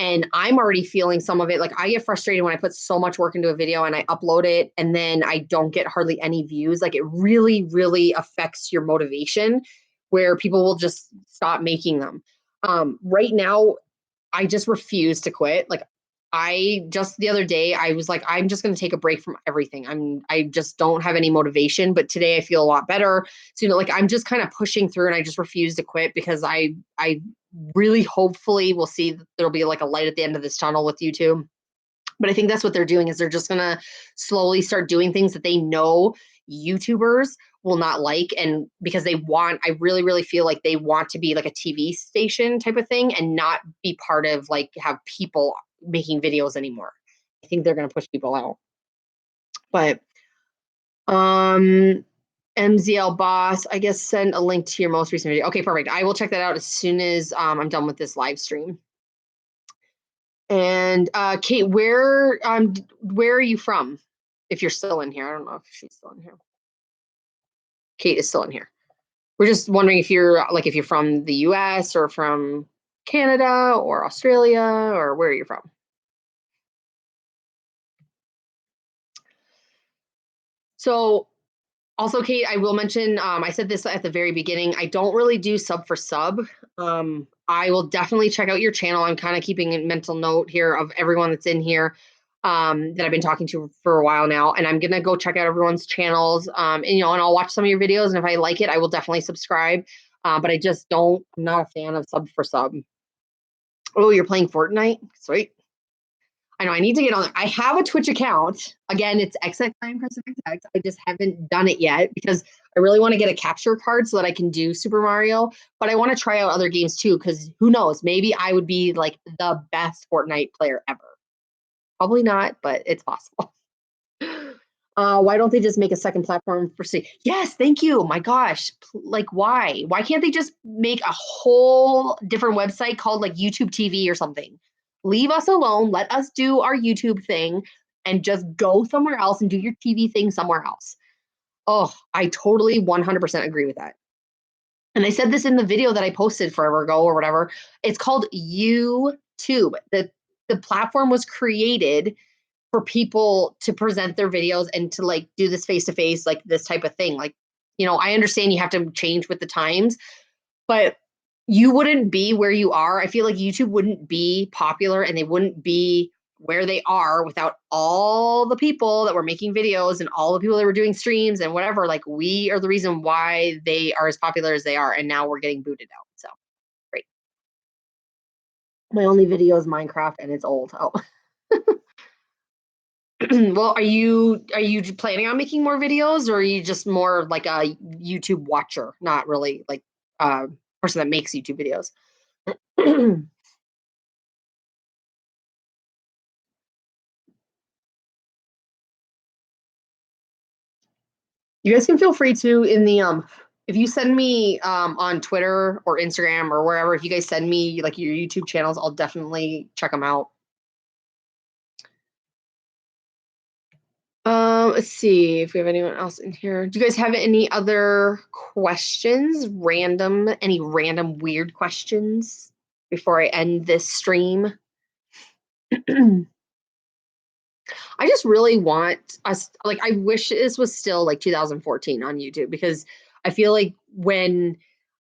And I'm already feeling some of it. Like I get frustrated when I put so much work into a video and I upload it and then I don't get hardly any views. Like it really, really affects your motivation, where people will just stop making them. Right now, I just refuse to quit. Like I just the other day, I was like, I'm just going to take a break from everything. I just don't have any motivation, but today I feel a lot better. So, like I'm just kind of pushing through, and I just refuse to quit because I really hopefully we'll see that there'll be like a light at the end of this tunnel with YouTube. But I think that's what they're doing, is they're just going to slowly start doing things that they know YouTubers will not like. And because I really, really feel like they want to be like a TV station type of thing and not be part of like have people making videos anymore. I think they're going to push people out. But MZL Boss, I guess send a link to your most recent video. Okay, perfect. I will check that out as soon as I'm done with this live stream. And Kate, where are you from? If you're still in here, I don't know if she's still in here. Kate is still in here. We're just wondering if you're from the US or from Canada or Australia or where you're from. So also, Kate, I will mention, I said this at the very beginning, I don't really do sub for sub. I will definitely check out your channel. I'm kind of keeping a mental note here of everyone that's in here that I've been talking to for a while now. And I'm going to go check out everyone's channels and I'll watch some of your videos. And if I like it, I will definitely subscribe. But I'm not a fan of sub for sub. Oh, you're playing Fortnite? Sweet. I know I need to get on there. I have a Twitch account. Again, it's XX. I just haven't done it yet because I really want to get a capture card so that I can do Super Mario. But I want to try out other games too, because who knows? Maybe I would be like the best Fortnite player ever. Probably not, but it's possible. Why don't they just make a second platform for stream? Yes, thank you. My gosh, like why? Why can't they just make a whole different website called like YouTube TV or something? Leave us alone. Let us do our YouTube thing and just go somewhere else and do your TV thing somewhere else. Oh, I totally 100% agree with that. And I said this in the video that I posted forever ago or whatever. It's called YouTube. The platform was created for people to present their videos and to like do this face to face, like this type of thing. Like, I understand you have to change with the times, but you wouldn't be where you are. I feel like YouTube wouldn't be popular and they wouldn't be where they are without all the people that were making videos and all the people that were doing streams and whatever. Like, we are the reason why they are as popular as they are. And now we're getting booted out. So great. My only video is Minecraft and it's old. Oh. Well, are you planning on making more videos, or are you just more like a YouTube watcher, not really like a person that makes YouTube videos? You guys can feel free to in the if you send me on Twitter or Instagram or wherever, if you guys send me like your YouTube channels, I'll definitely check them out. Let's see if we have anyone else in here. Do you guys have any other questions? Any random weird questions before I end this stream? I just really want us, like, I wish this was still like 2014 on YouTube, because I feel like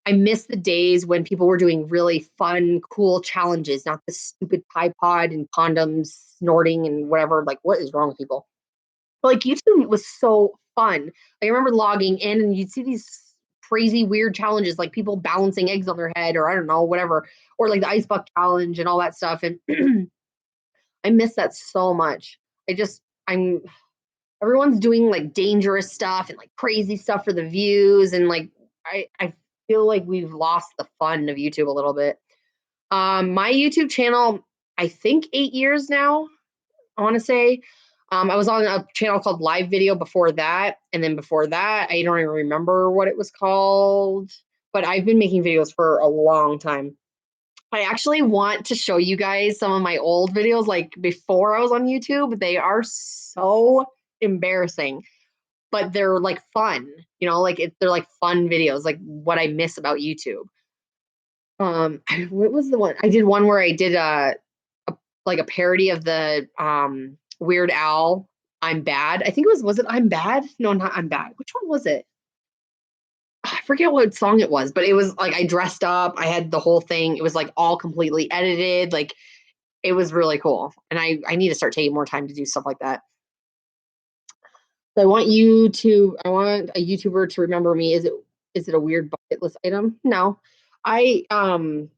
I miss the days when people were doing really fun, cool challenges, not the stupid Tide Pod and condoms snorting and whatever. Like, what is wrong with people? But like, YouTube was so fun. I remember logging in and you'd see these crazy weird challenges, like people balancing eggs on their head, or I don't know, whatever, or like the ice bucket challenge and all that stuff. And I miss that so much. I'm everyone's doing like dangerous stuff and like crazy stuff for the views, and like I feel like we've lost the fun of YouTube a little bit. My YouTube channel, I think 8 years now, I want to say. I was on a channel called Live Video before that, and then before that, I don't even remember what it was called, but I've been making videos for a long time. I actually want to show you guys some of my old videos, like before I was on YouTube. They are so embarrassing, but they're like fun, like they're like fun videos, like what I miss about YouTube. What was the one? I did one where I did like a parody of the Weird Al I'm Bad. I think was it I'm Bad? No, not I'm Bad. Which one was it? I forget what song it was, but it was like I dressed up. I had the whole thing. It was like all completely edited. Like, it was really cool. And I need to start taking more time to do stuff like that. So I want a YouTuber to remember me. Is it a weird bucket list item? No. I don't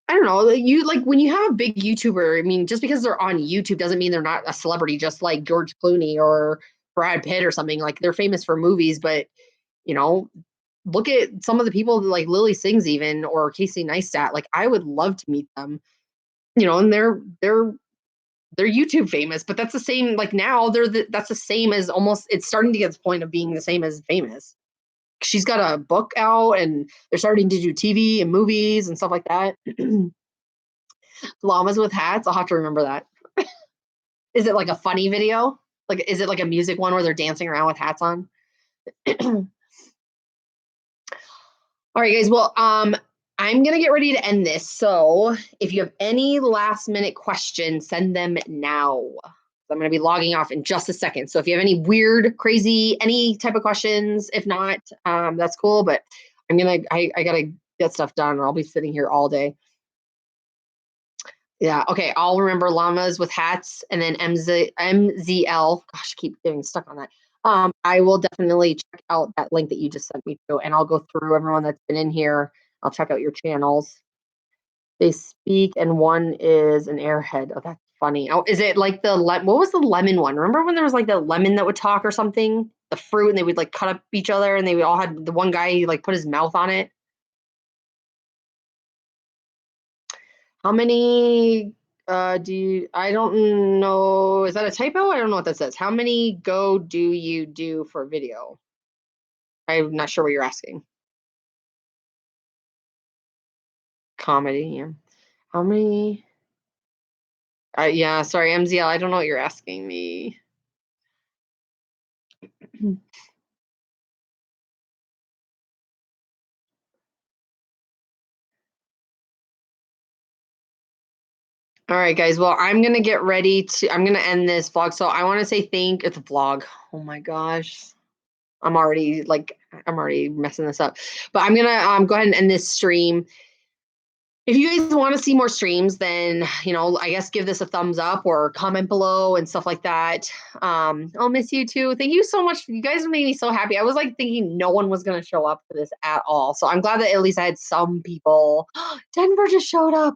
know. You like when you have a big YouTuber, I mean, just because they're on YouTube doesn't mean they're not a celebrity, just like George Clooney or Brad Pitt or something. Like, they're famous for movies, but you know, look at some of the people like Lily Sings even, or Casey Neistat. Like, I would love to meet them, and they're they're YouTube famous, but that's the same, like now that's the same as almost, it's starting to get to the point of being the same as famous. She's got a book out and they're starting to do TV and movies and stuff like that. Llamas with hats. I'll have to remember that. Is it like a funny video? Like, is it like a music one where they're dancing around with hats on? All right, guys. Well, I'm going to get ready to end this. So if you have any last minute questions, send them now. I'm going to be logging off in just a second. So if you have any weird, crazy, any type of questions, if not, that's cool. But I got to get stuff done or I'll be sitting here all day. Yeah. Okay. I'll remember llamas with hats and then MZL. Gosh, I keep getting stuck on that. I will definitely check out that link that you just sent me to, and I'll go through everyone that's been in here. I'll check out your channels. They speak, and one is an airhead. Oh, that's funny. Oh, is it like what was the lemon one? Remember when there was like the lemon that would talk or something? The fruit, and they would like cut up each other, and they would all had the one guy like put his mouth on it. How many I don't know. Is that a typo? I don't know what that says. How many go do you do for video? I'm not sure what you're asking. Comedy, yeah. How many? Yeah, sorry, MZL. I don't know what you're asking me. All right, guys. Well, I'm going to get ready I'm going to end this vlog. So I want to say it's a vlog. Oh my gosh. I'm already messing this up. But I'm going to go ahead and end this stream. If you guys want to see more streams, then, I guess give this a thumbs up or comment below and stuff like that. I'll miss you too. Thank you so much. You guys made me so happy. I was like thinking no one was going to show up for this at all. So I'm glad that at least I had some people. Denver just showed up.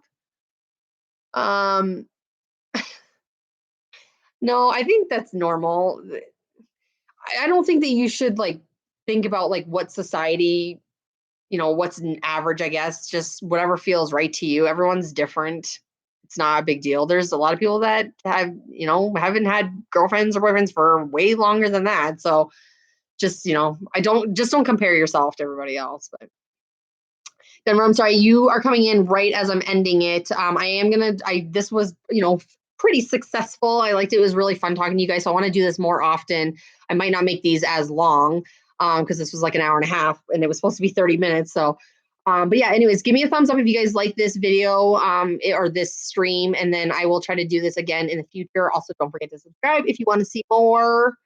No, I think that's normal. I don't think that you should think about what society, what's an average, I guess, just whatever feels right to you. Everyone's different. It's not a big deal. There's a lot of people that haven't had girlfriends or boyfriends for way longer than that. So just, don't compare yourself to everybody else. But Denver, I'm sorry, you are coming in right as I'm ending it. This was, pretty successful. I liked it. It was really fun talking to you guys. So I want to do this more often. I might not make these as long because this was like an hour and a half and it was supposed to be 30 minutes. So, but yeah, anyways, give me a thumbs up if you guys like this video or this stream, and then I will try to do this again in the future. Also, don't forget to subscribe if you want to see more,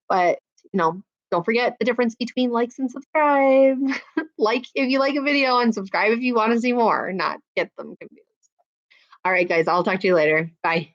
but don't forget the difference between likes and subscribe. Like if you like a video and subscribe if you want to see more, not get them confused. All right, guys, I'll talk to you later. Bye.